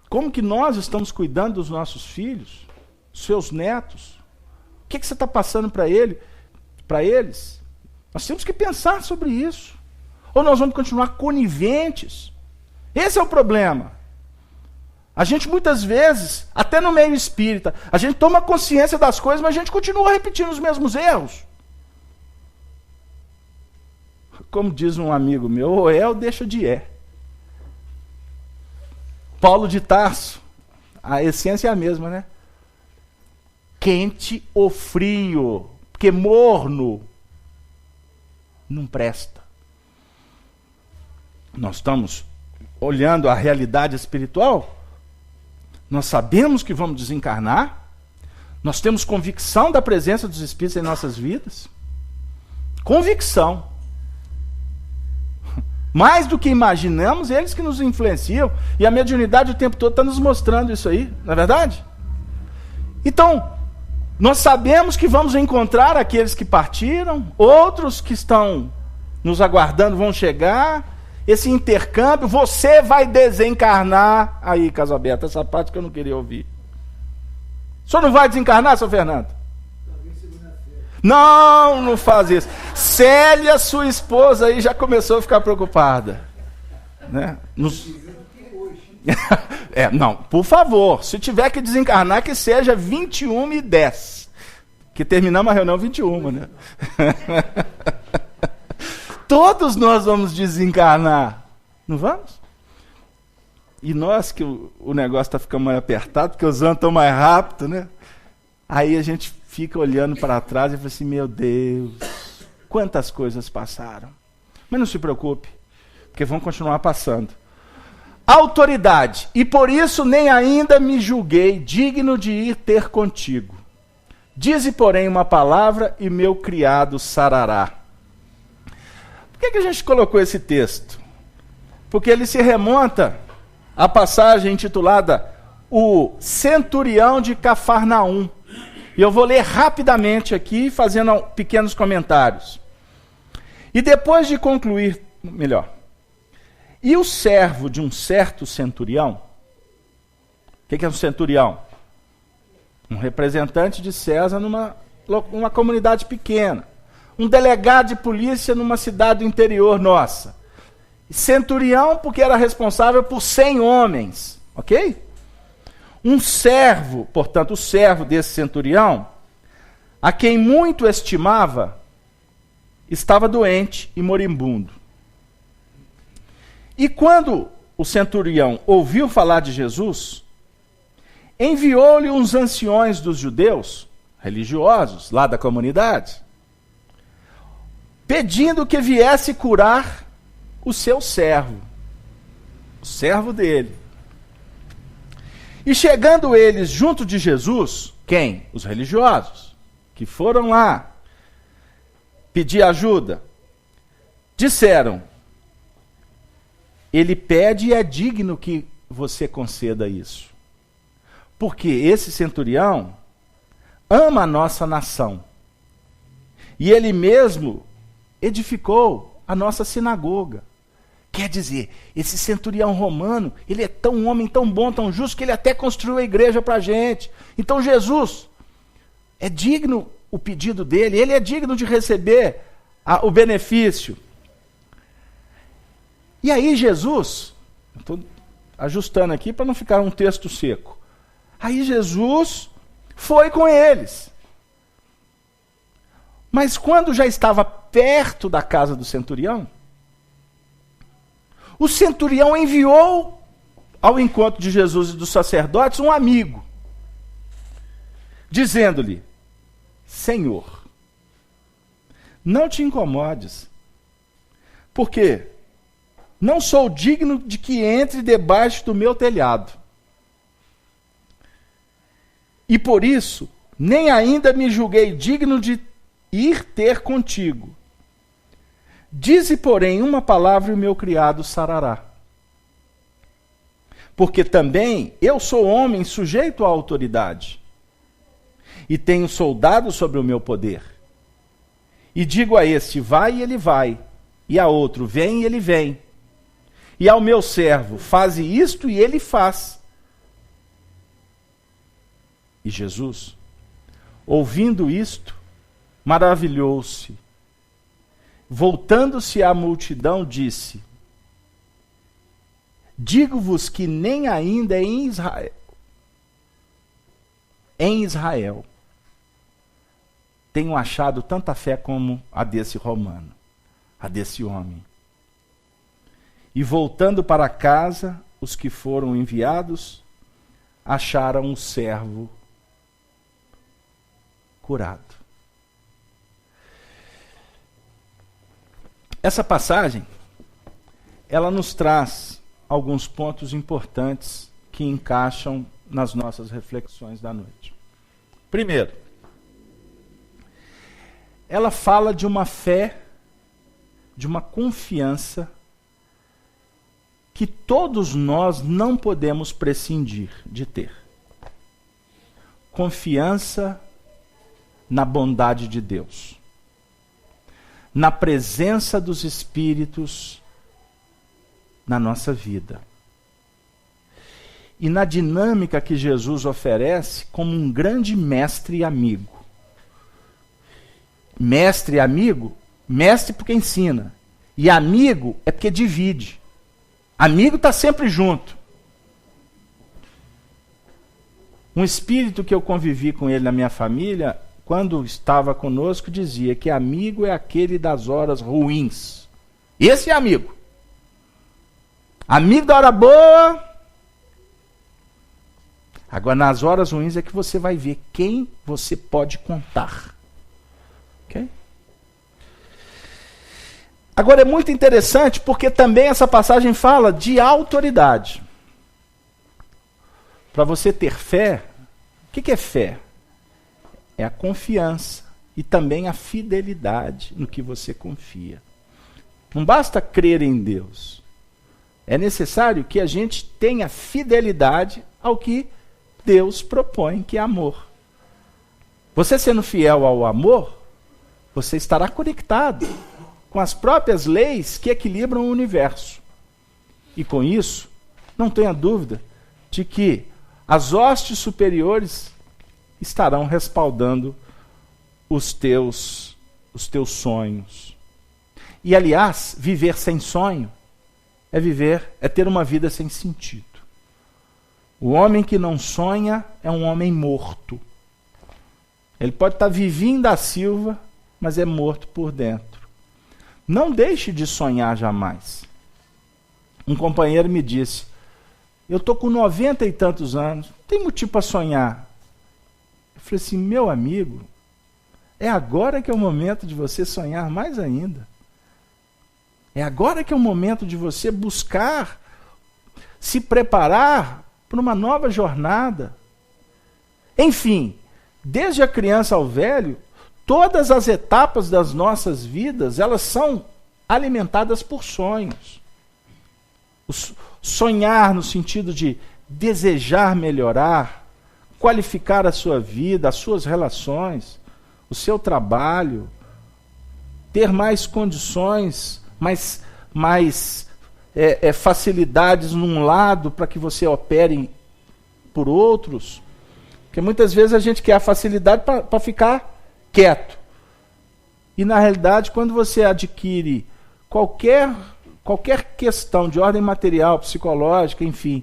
Como que nós estamos cuidando dos nossos filhos, seus netos? O que você está passando para eles? Nós temos que pensar sobre isso. Ou nós vamos continuar coniventes? Esse é o problema. A gente muitas vezes, até no meio espírita, a gente toma consciência das coisas, mas a gente continua repetindo os mesmos erros. Como diz um amigo meu, ou é ou deixa de é. Paulo de Tarso, a essência é a mesma, né? Quente ou frio, porque morno não presta. Nós estamos olhando a realidade espiritual, nós sabemos que vamos desencarnar, nós temos convicção da presença dos Espíritos em nossas vidas, convicção. Mais do que imaginamos, eles que nos influenciam, e a mediunidade o tempo todo está nos mostrando isso aí, não é verdade? Então, nós sabemos que vamos encontrar aqueles que partiram, outros que estão nos aguardando vão chegar, esse intercâmbio, você vai desencarnar. Aí, Casa Aberta, essa parte que eu não queria ouvir. O senhor não vai desencarnar, seu Fernando? Não, não faz isso. Célia, sua esposa, aí já começou a ficar preocupada. Né? Não, por favor, se tiver que desencarnar, que seja 21h10. Que terminamos a reunião 21, né? Todos nós vamos desencarnar. Não vamos? E nós que o negócio está ficando mais apertado, porque os anos estão mais rápidos, né? Aí a gente fica olhando para trás e fala assim, meu Deus, quantas coisas passaram. Mas não se preocupe, porque vão continuar passando. Autoridade, e por isso nem ainda me julguei digno de ir ter contigo. Dize, porém, uma palavra e meu criado sarará. Por que a gente colocou esse texto? Porque ele se remonta à passagem intitulada O Centurião de Cafarnaum. E eu vou ler rapidamente aqui, fazendo pequenos comentários. E depois de concluir, melhor. E o servo de um certo centurião, o que é um centurião? Um representante de César numa comunidade pequena. Um delegado de polícia numa cidade do interior nossa. Centurião porque era responsável por 100 homens, ok? Um servo, portanto, o servo desse centurião, a quem muito estimava, estava doente e moribundo. E quando o centurião ouviu falar de Jesus, enviou-lhe uns anciões dos judeus, religiosos, lá da comunidade, pedindo que viesse curar o seu servo, o servo dele. E chegando eles junto de Jesus, quem? Os religiosos, que foram lá pedir ajuda, disseram, ele pede e é digno que você conceda isso. Porque esse centurião ama a nossa nação. E ele mesmo edificou a nossa sinagoga. Quer dizer, esse centurião romano, ele é tão um homem tão bom, tão justo, que ele até construiu a igreja para a gente. Então Jesus, é digno o pedido dele, ele é digno de receber o benefício. E aí Jesus, estou ajustando aqui para não ficar um texto seco. Aí Jesus foi com eles. Mas quando já estava perto da casa do centurião, o centurião enviou ao encontro de Jesus e dos sacerdotes um amigo, dizendo-lhe, Senhor, não te incomodes, porque não sou digno de que entre debaixo do meu telhado. E por isso, nem ainda me julguei digno de ir ter contigo. Dize, porém, uma palavra e o meu criado sarará. Porque também eu sou homem sujeito à autoridade, e tenho soldados sobre o meu poder. E digo a este, vai, e ele vai. E a outro, vem, e ele vem. E ao meu servo, faze isto, e ele faz. E Jesus, ouvindo isto, maravilhou-se. Voltando-se à multidão, disse, digo-vos que nem ainda em Israel tenho achado tanta fé como a desse romano, a desse homem. E voltando para casa, os que foram enviados acharam o servo curado. Essa passagem, ela nos traz alguns pontos importantes que encaixam nas nossas reflexões da noite. Primeiro, ela fala de uma fé, de uma confiança que todos nós não podemos prescindir de ter. Confiança na bondade de Deus, na presença dos Espíritos na nossa vida e na dinâmica que Jesus oferece como um grande mestre e amigo. Mestre e amigo, mestre porque ensina, e amigo é porque divide. Amigo está sempre junto. Um espírito que eu convivi com ele na minha família, quando estava conosco, dizia que amigo é aquele das horas ruins. Esse é amigo. Amigo da hora boa. Agora, nas horas ruins é que você vai ver quem você pode contar. Ok? Agora, é muito interessante porque também essa passagem fala de autoridade. Para você ter fé, o que é fé? É a confiança e também a fidelidade no que você confia. Não basta crer em Deus. É necessário que a gente tenha fidelidade ao que Deus propõe, que é amor. Você sendo fiel ao amor, você estará conectado com as próprias leis que equilibram o universo. E com isso, não tenha dúvida de que as hostes superiores estarão respaldando os teus sonhos. E, aliás, viver sem sonho é ter uma vida sem sentido. O homem que não sonha é um homem morto. Ele pode estar vivinho da Silva, mas é morto por dentro. Não deixe de sonhar jamais. Um companheiro me disse, eu estou com 90 e tantos anos, não tem motivo para sonhar. Eu falei assim, meu amigo, é agora que é o momento de você sonhar mais ainda. É agora que é o momento de você buscar, se preparar para uma nova jornada. Enfim, desde a criança ao velho, todas as etapas das nossas vidas, elas são alimentadas por sonhos. Sonhar no sentido de desejar melhorar, qualificar a sua vida, as suas relações, o seu trabalho, ter mais condições, mais facilidades num lado para que você opere por outros. Porque muitas vezes a gente quer a facilidade para ficar quieto. E na realidade, quando você adquire qualquer questão de ordem material, psicológica, enfim,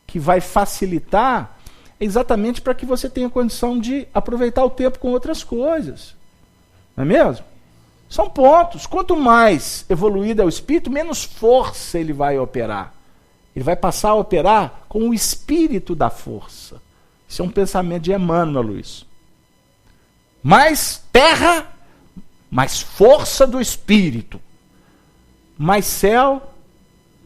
que vai facilitar, é exatamente para que você tenha condição de aproveitar o tempo com outras coisas. Não é mesmo? São pontos. Quanto mais evoluído é o espírito, menos força ele vai operar. Ele vai passar a operar com o espírito da força. Isso é um pensamento de Emmanuel, Luiz. Mais terra, mais força do espírito. Mais céu,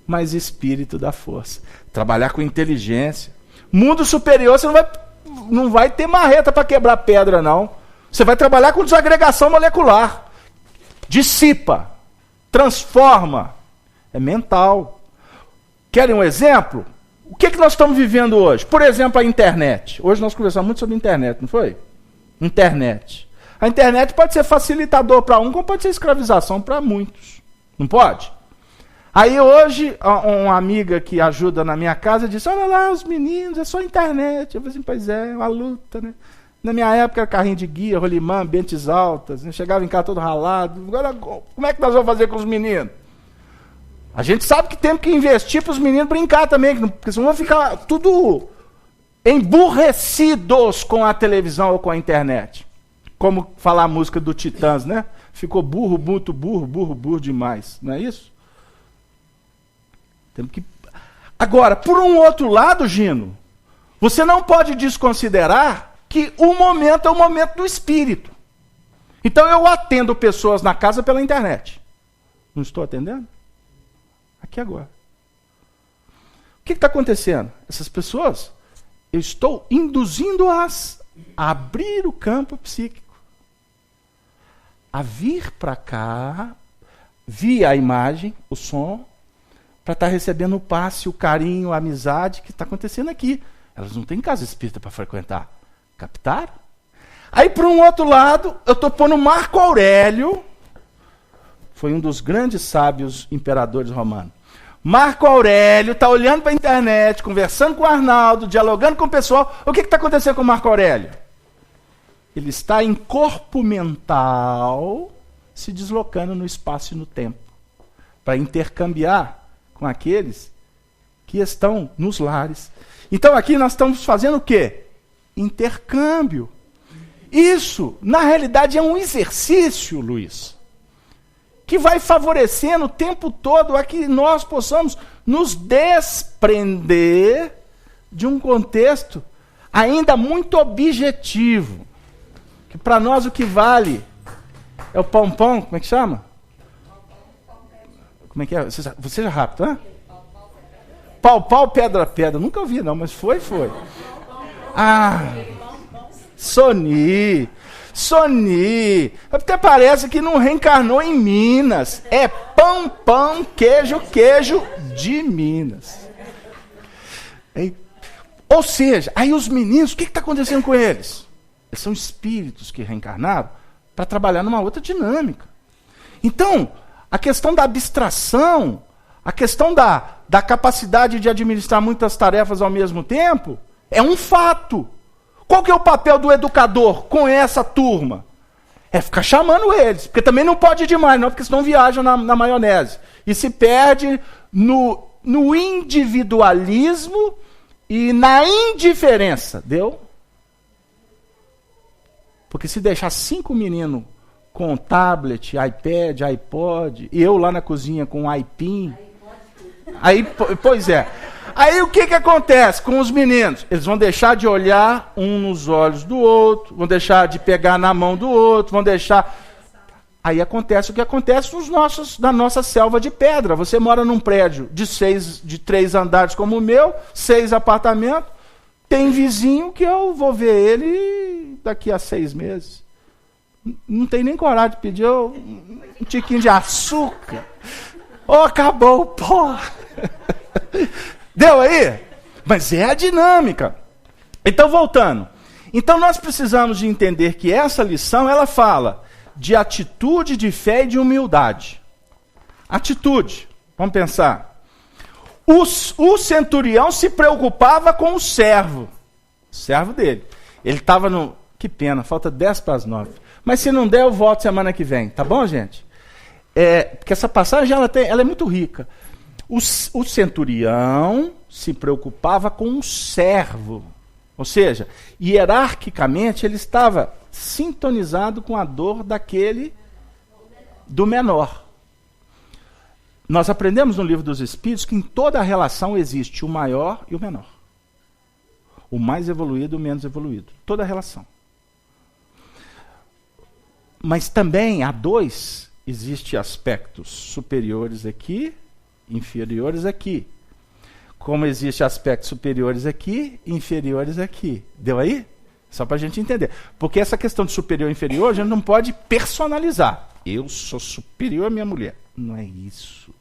mais espírito da força. Trabalhar com inteligência. Mundo superior, você não vai não vai ter marreta para quebrar pedra, não. Você vai trabalhar com desagregação molecular. Dissipa, transforma. É mental. Querem um exemplo? O que nós estamos vivendo hoje? Por exemplo, a internet. Hoje nós conversamos muito sobre internet, não foi? Internet. A internet pode ser facilitador para um, como pode ser escravização para muitos. Não pode? Aí hoje, uma amiga que ajuda na minha casa disse, olha lá, os meninos, é só internet. Eu falei assim, pois é uma luta, né? Na minha época era carrinho de guia, rolimã, bentes altas, né? Chegava em casa todo ralado. Agora, como é que nós vamos fazer com os meninos? A gente sabe que temos que investir para os meninos brincar também, porque senão vão ficar tudo emburrecidos com a televisão ou com a internet. Como falar a música do Titãs, né? Ficou burro, muito burro, burro demais. Não é isso? Temos que... Agora, por um outro lado, Gino, você não pode desconsiderar que o momento é o momento do espírito. Então eu atendo pessoas na casa pela internet. Não estou atendendo? Aqui agora. O que está acontecendo? Essas pessoas, eu estou induzindo-as a abrir o campo psíquico. A vir para cá, via a imagem, o som, para estar recebendo o passe, o carinho, a amizade que está acontecendo aqui. Elas não têm casa espírita para frequentar. Captaram? Aí, por um outro lado, eu estou pondo Marco Aurélio, foi um dos grandes sábios imperadores romanos. Marco Aurélio está olhando para a internet, conversando com o Arnaldo, dialogando com o pessoal. O que está acontecendo com o Marco Aurélio? Ele está em corpo mental, se deslocando no espaço e no tempo, para intercambiar com aqueles que estão nos lares. Então aqui nós estamos fazendo o quê? Intercâmbio. Isso, na realidade, é um exercício, Luiz, que vai favorecendo o tempo todo a que nós possamos nos desprender de um contexto ainda muito objetivo. Que para nós o que vale é o pão-pão, como é que chama? Como é que é? Você seja rápido, né? Pau, pedra. Nunca ouvi, não, mas foi. Ah, Sony. Até parece que não reencarnou em Minas. É pão, queijo de Minas. Ou seja, aí os meninos, o que está acontecendo com eles? Eles são espíritos que reencarnaram para trabalhar numa outra dinâmica. Então, a questão da abstração, a questão da capacidade de administrar muitas tarefas ao mesmo tempo, é um fato. Qual que é o papel do educador com essa turma? É ficar chamando eles, porque também não pode ir demais, não, porque senão viaja na maionese. E se perde no individualismo e na indiferença. Deu? Porque se deixar 5 meninos com tablet, iPad, iPod, e eu lá na cozinha com iPin, aí, pois é. Aí o que acontece com os meninos? Eles vão deixar de olhar um nos olhos do outro, vão deixar de pegar na mão do outro, vão deixar... Aí acontece o que acontece na nossa selva de pedra. Você mora num prédio de 3 andares como o meu, 6 apartamentos, tem vizinho que eu vou ver ele daqui a 6 meses. Não tem nem coragem de pedir um tiquinho de açúcar. Acabou, pô! Deu aí? Mas é a dinâmica. Então, voltando. Então, nós precisamos de entender que essa lição, ela fala de atitude, de fé e de humildade. Atitude. Vamos pensar. O centurião se preocupava com o servo dele. Ele estava no... Que pena, falta 10 para as 9. Mas se não der, eu volto semana que vem. Tá bom, gente? Porque essa passagem ela é muito rica. O centurião se preocupava com o servo. Ou seja, hierarquicamente ele estava sintonizado com a dor do menor. Nós aprendemos no Livro dos Espíritos que em toda relação existe o maior e o menor. O mais evoluído e o menos evoluído. Toda relação. Mas também há 2, existem aspectos superiores aqui, inferiores aqui. Como existem aspectos superiores aqui e inferiores aqui. Deu aí? Só para a gente entender. Porque essa questão de superior e inferior, a gente não pode personalizar. Eu sou superior à minha mulher. Não é isso.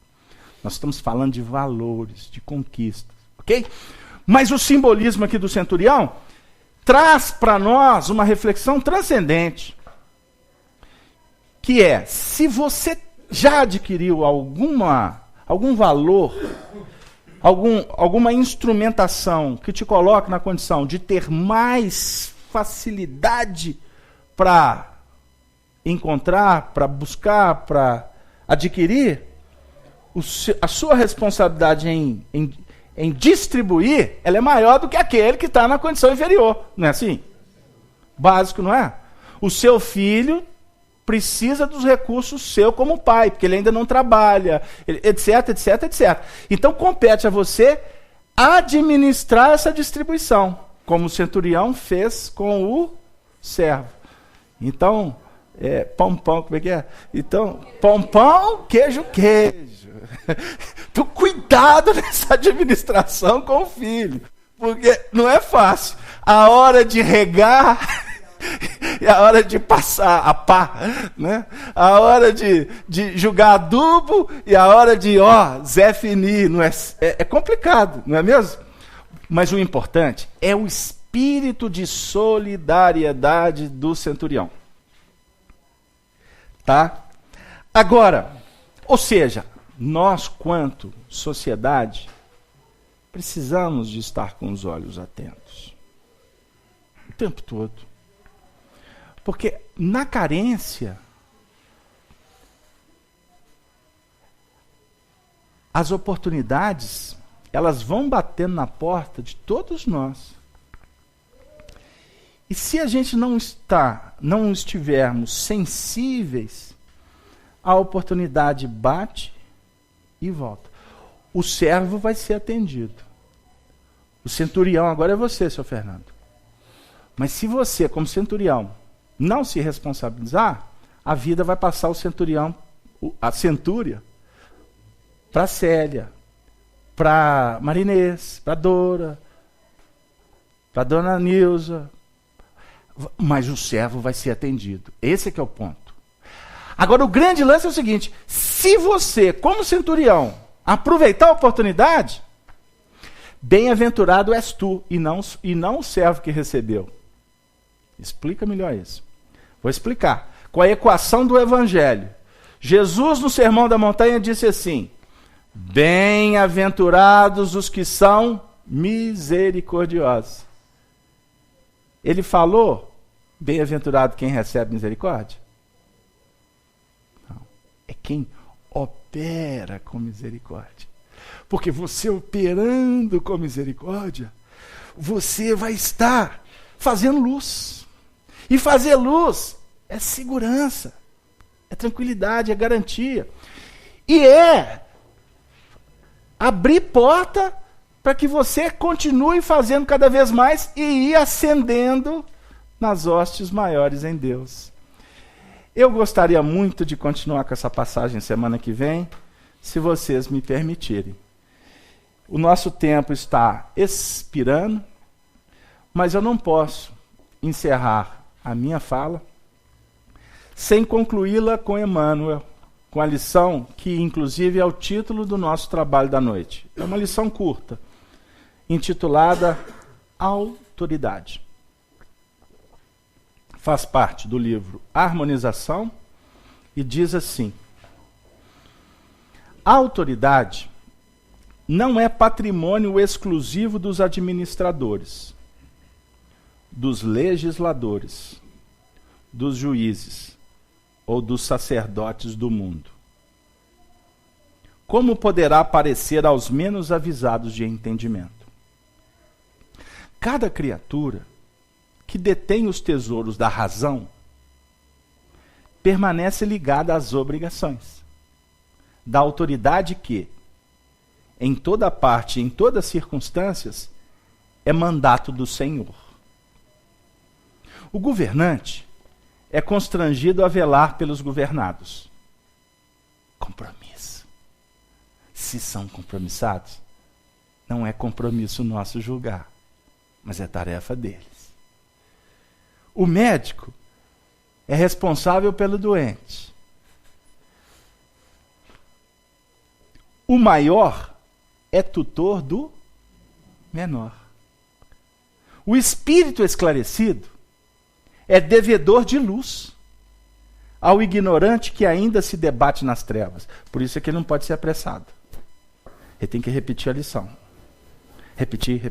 Nós estamos falando de valores, de conquistas. Ok? Mas o simbolismo aqui do centurião traz para nós uma reflexão transcendente. Que é, se você já adquiriu algum valor, alguma instrumentação que te coloque na condição de ter mais facilidade para encontrar, para buscar, para adquirir, a sua responsabilidade em distribuir, ela é maior do que aquele que está na condição inferior. Não é assim? Básico, não é? O seu filho precisa dos recursos seu como pai, porque ele ainda não trabalha, etc, etc, etc. Então compete a você administrar essa distribuição, como o centurião fez com o servo. Então, pão, como é que é? Então, pão, queijo. Então, cuidado nessa administração com o filho, porque não é fácil. A hora de regar e a hora de passar a pá, né? A hora de jogar adubo e a hora de, Zé Fini, não é complicado, não é mesmo? Mas o importante é o espírito de solidariedade do centurião. Tá? Agora, ou seja, nós, quanto sociedade, precisamos de estar com os olhos atentos. O tempo todo. Porque na carência, as oportunidades, elas vão batendo na porta de todos nós. E se a gente não estivermos sensíveis, a oportunidade bate e volta. O servo vai ser atendido. O centurião agora é você, seu Fernando. Mas se você, como centurião, não se responsabilizar, a vida vai passar o centurião, a centúria, para Célia, para Marinês, para Dora, para Dona Nilza. Mas o servo vai ser atendido. Esse é que é o ponto. Agora, o grande lance é o seguinte: se você, como centurião, aproveitar a oportunidade, bem-aventurado és tu, e não o servo que recebeu. Explica melhor isso. Vou explicar. Com a equação do Evangelho. Jesus, no Sermão da Montanha, disse assim: bem-aventurados os que são misericordiosos. Ele falou, bem-aventurado quem recebe misericórdia? Não. É quem opera com misericórdia. Porque você operando com misericórdia, você vai estar fazendo luz. E fazer luz é segurança, é tranquilidade, é garantia. E é abrir porta para que você continue fazendo cada vez mais e ir ascendendo nas hostes maiores em Deus. Eu gostaria muito de continuar com essa passagem semana que vem, se vocês me permitirem. O nosso tempo está expirando, mas eu não posso encerrar a minha fala sem concluí-la com Emmanuel, com a lição que, inclusive, é o título do nosso trabalho da noite. É uma lição curta, intitulada Autoridade. Faz parte do livro Harmonização e diz assim: a autoridade não é patrimônio exclusivo dos administradores, dos legisladores, dos juízes ou dos sacerdotes do mundo. Como poderá parecer aos menos avisados de entendimento? Cada criatura que detém os tesouros da razão permanece ligada às obrigações da autoridade que, em toda parte, em todas as circunstâncias, é mandato do Senhor. O governante é constrangido a velar pelos governados. Compromisso. Se são compromissados, Não é compromisso nosso julgar, mas é tarefa deles. O médico é responsável pelo doente. O maior é tutor do menor. O espírito esclarecido é devedor de luz ao ignorante que ainda se debate nas trevas. Por isso é que ele não pode ser apressado. Ele tem que repetir a lição. Repetir.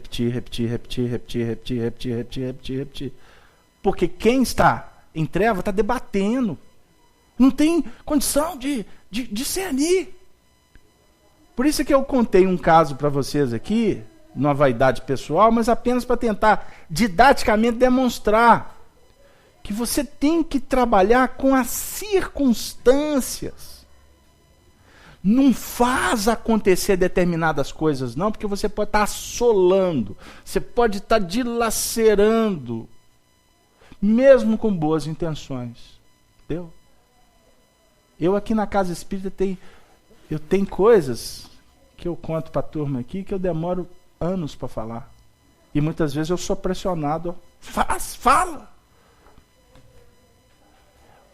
Porque quem está em treva está debatendo. Não tem condição de discernir. Por isso é que eu contei um caso para vocês aqui, numa vaidade pessoal, mas apenas para tentar didaticamente demonstrar que você tem que trabalhar com as circunstâncias. Não faz acontecer determinadas coisas, não, porque você pode estar assolando, você pode estar dilacerando, mesmo com boas intenções. Entendeu? Eu aqui na Casa Espírita eu tenho coisas que eu conto para a turma aqui que eu demoro anos para falar. E muitas vezes eu sou pressionado. Fala!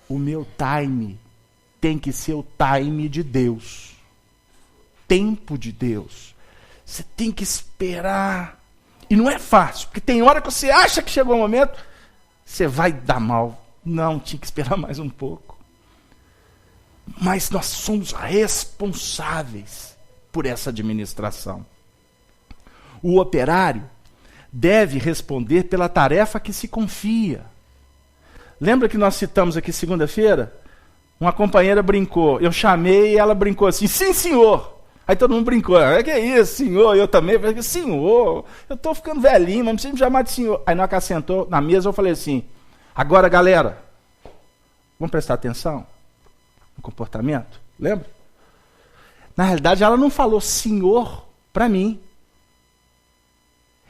O meu time tem que ser o time de Deus. Tempo de Deus. Você tem que esperar. E não é fácil, porque tem hora que você acha que chegou o momento, você vai dar mal. Não, tinha que esperar mais um pouco. Mas nós somos responsáveis por essa administração. O operário deve responder pela tarefa que se confia. Lembra que nós citamos aqui segunda-feira? Uma companheira brincou, eu chamei e ela brincou assim, sim senhor. Aí todo mundo brincou, que é isso, senhor? Eu também falei, senhor, eu estou ficando velhinho, mas não precisa me chamar de senhor. Aí na hora que ela sentou na mesa eu falei assim, agora galera, vamos prestar atenção no comportamento? Lembra? Na realidade ela não falou senhor para mim.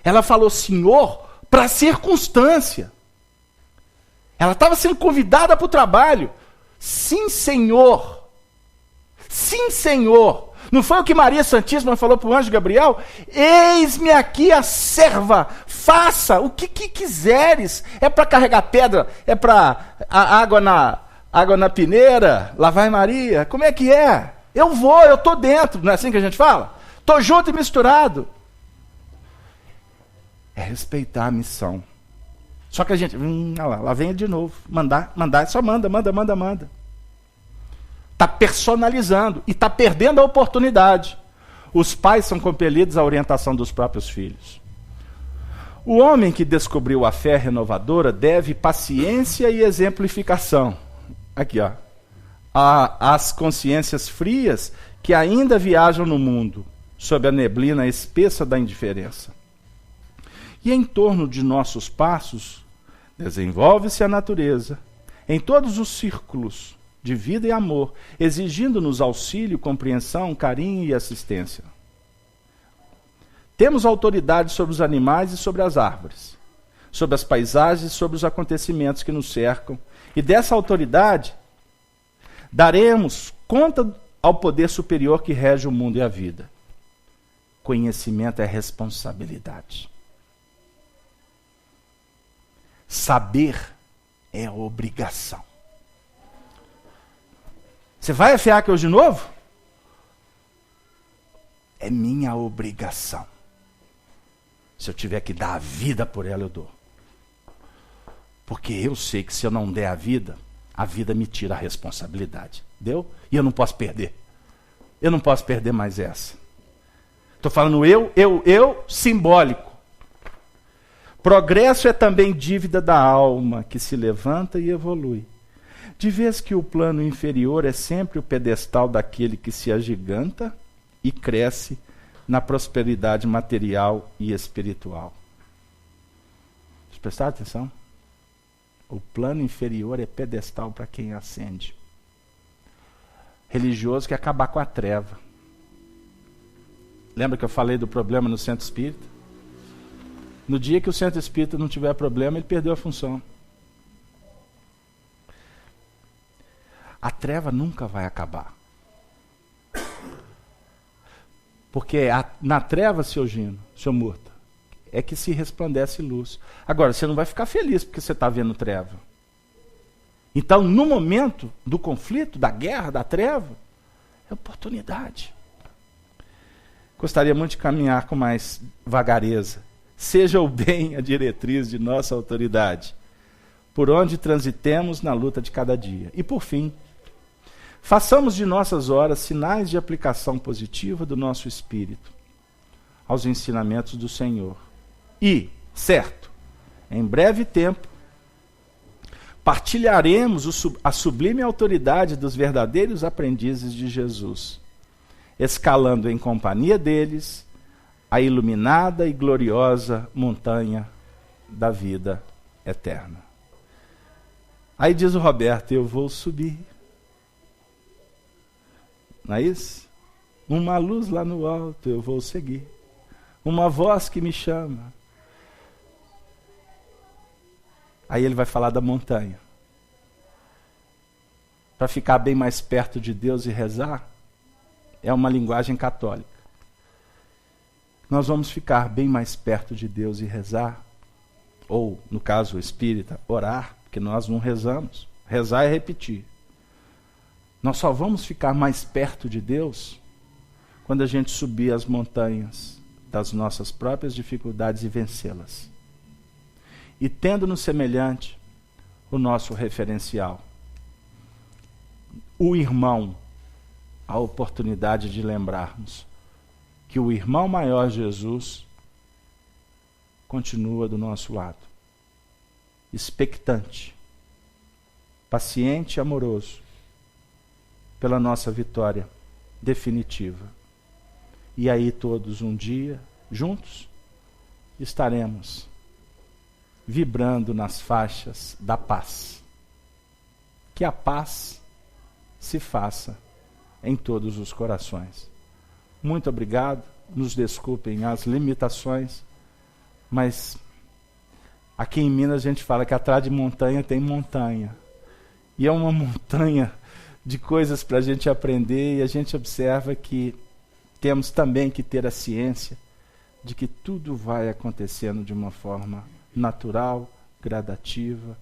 Ela falou senhor para a circunstância. Ela estava sendo convidada para o trabalho. Sim, Senhor. Sim, Senhor. Não foi o que Maria Santíssima falou para o anjo Gabriel? Eis-me aqui a serva. Faça o que quiseres. É para carregar pedra? É para água na peneira? Lá vai Maria? Como é que é? Eu vou, eu estou dentro. Não é assim que a gente fala? Estou junto e misturado. É respeitar a missão. Só que a gente, lá vem ele de novo. Mandar, só manda. Está personalizando e está perdendo a oportunidade. Os pais são compelidos à orientação dos próprios filhos. O homem que descobriu a fé renovadora deve paciência e exemplificação. Aqui, ó. Às consciências frias que ainda viajam no mundo, sob a neblina espessa da indiferença. E em torno de nossos passos, desenvolve-se a natureza, em todos os círculos de vida e amor, exigindo-nos auxílio, compreensão, carinho e assistência. Temos autoridade sobre os animais e sobre as árvores, sobre as paisagens e sobre os acontecimentos que nos cercam, e dessa autoridade daremos conta ao poder superior que rege o mundo e a vida. Conhecimento é responsabilidade. Saber é obrigação. Você vai à FEAC hoje de novo? É minha obrigação. Se eu tiver que dar a vida por ela, eu dou. Porque eu sei que se eu não der a vida me tira a responsabilidade. Deu? E eu não posso perder. Eu não posso perder mais essa. Estou falando eu, simbólico. Progresso é também dívida da alma, que se levanta e evolui. De vez que o plano inferior é sempre o pedestal daquele que se agiganta e cresce na prosperidade material e espiritual. Vocês prestaram atenção? O plano inferior é pedestal para quem ascende. Religioso quer acabar com a treva. Lembra que eu falei do problema no centro espírita? No dia que o centro espírita não tiver problema, ele perdeu a função. A treva nunca vai acabar. Porque na treva, seu Gino, seu Murta, é que se resplandece luz. Agora, você não vai ficar feliz porque você está vendo treva. Então, no momento do conflito, da guerra, da treva, é oportunidade. Gostaria muito de caminhar com mais vagareza. Seja o bem a diretriz de nossa autoridade, por onde transitemos na luta de cada dia. E por fim, façamos de nossas horas sinais de aplicação positiva do nosso espírito aos ensinamentos do Senhor. E, certo, em breve tempo, partilharemos a sublime autoridade dos verdadeiros aprendizes de Jesus, escalando em companhia deles a iluminada e gloriosa montanha da vida eterna. Aí diz o Roberto, eu vou subir. Não é isso? Uma luz lá no alto, eu vou seguir. Uma voz que me chama. Aí ele vai falar da montanha. Para ficar bem mais perto de Deus e rezar, é uma linguagem católica. Nós vamos ficar bem mais perto de Deus e rezar, ou, no caso espírita, orar, porque nós não rezamos. Rezar é repetir. Nós só vamos ficar mais perto de Deus quando a gente subir as montanhas das nossas próprias dificuldades e vencê-las. E tendo-nos semelhante o nosso referencial, o irmão, a oportunidade de lembrarmos que o irmão maior Jesus continua do nosso lado, expectante, paciente e amoroso pela nossa vitória definitiva. E aí todos um dia, juntos, estaremos vibrando nas faixas da paz. Que a paz se faça em todos os corações. Muito obrigado, nos desculpem as limitações, mas aqui em Minas a gente fala que atrás de montanha tem montanha. E é uma montanha de coisas para a gente aprender, e a gente observa que temos também que ter a ciência de que tudo vai acontecendo de uma forma natural, gradativa,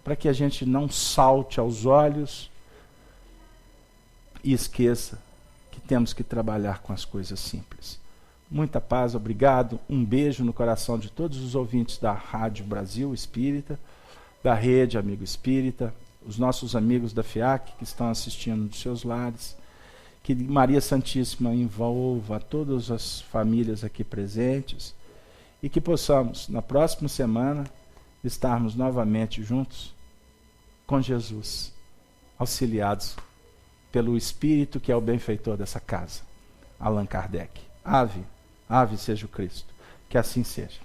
para que a gente não salte aos olhos e esqueça que temos que trabalhar com as coisas simples. Muita paz, obrigado, um beijo no coração de todos os ouvintes da Rádio Brasil Espírita, da Rede Amigo Espírita, os nossos amigos da FEAC que estão assistindo dos seus lares. Que Maria Santíssima envolva todas as famílias aqui presentes e que possamos, na próxima semana, estarmos novamente juntos com Jesus, auxiliados pelo Espírito que é o benfeitor dessa casa, Allan Kardec. Ave, ave seja o Cristo. Que assim seja.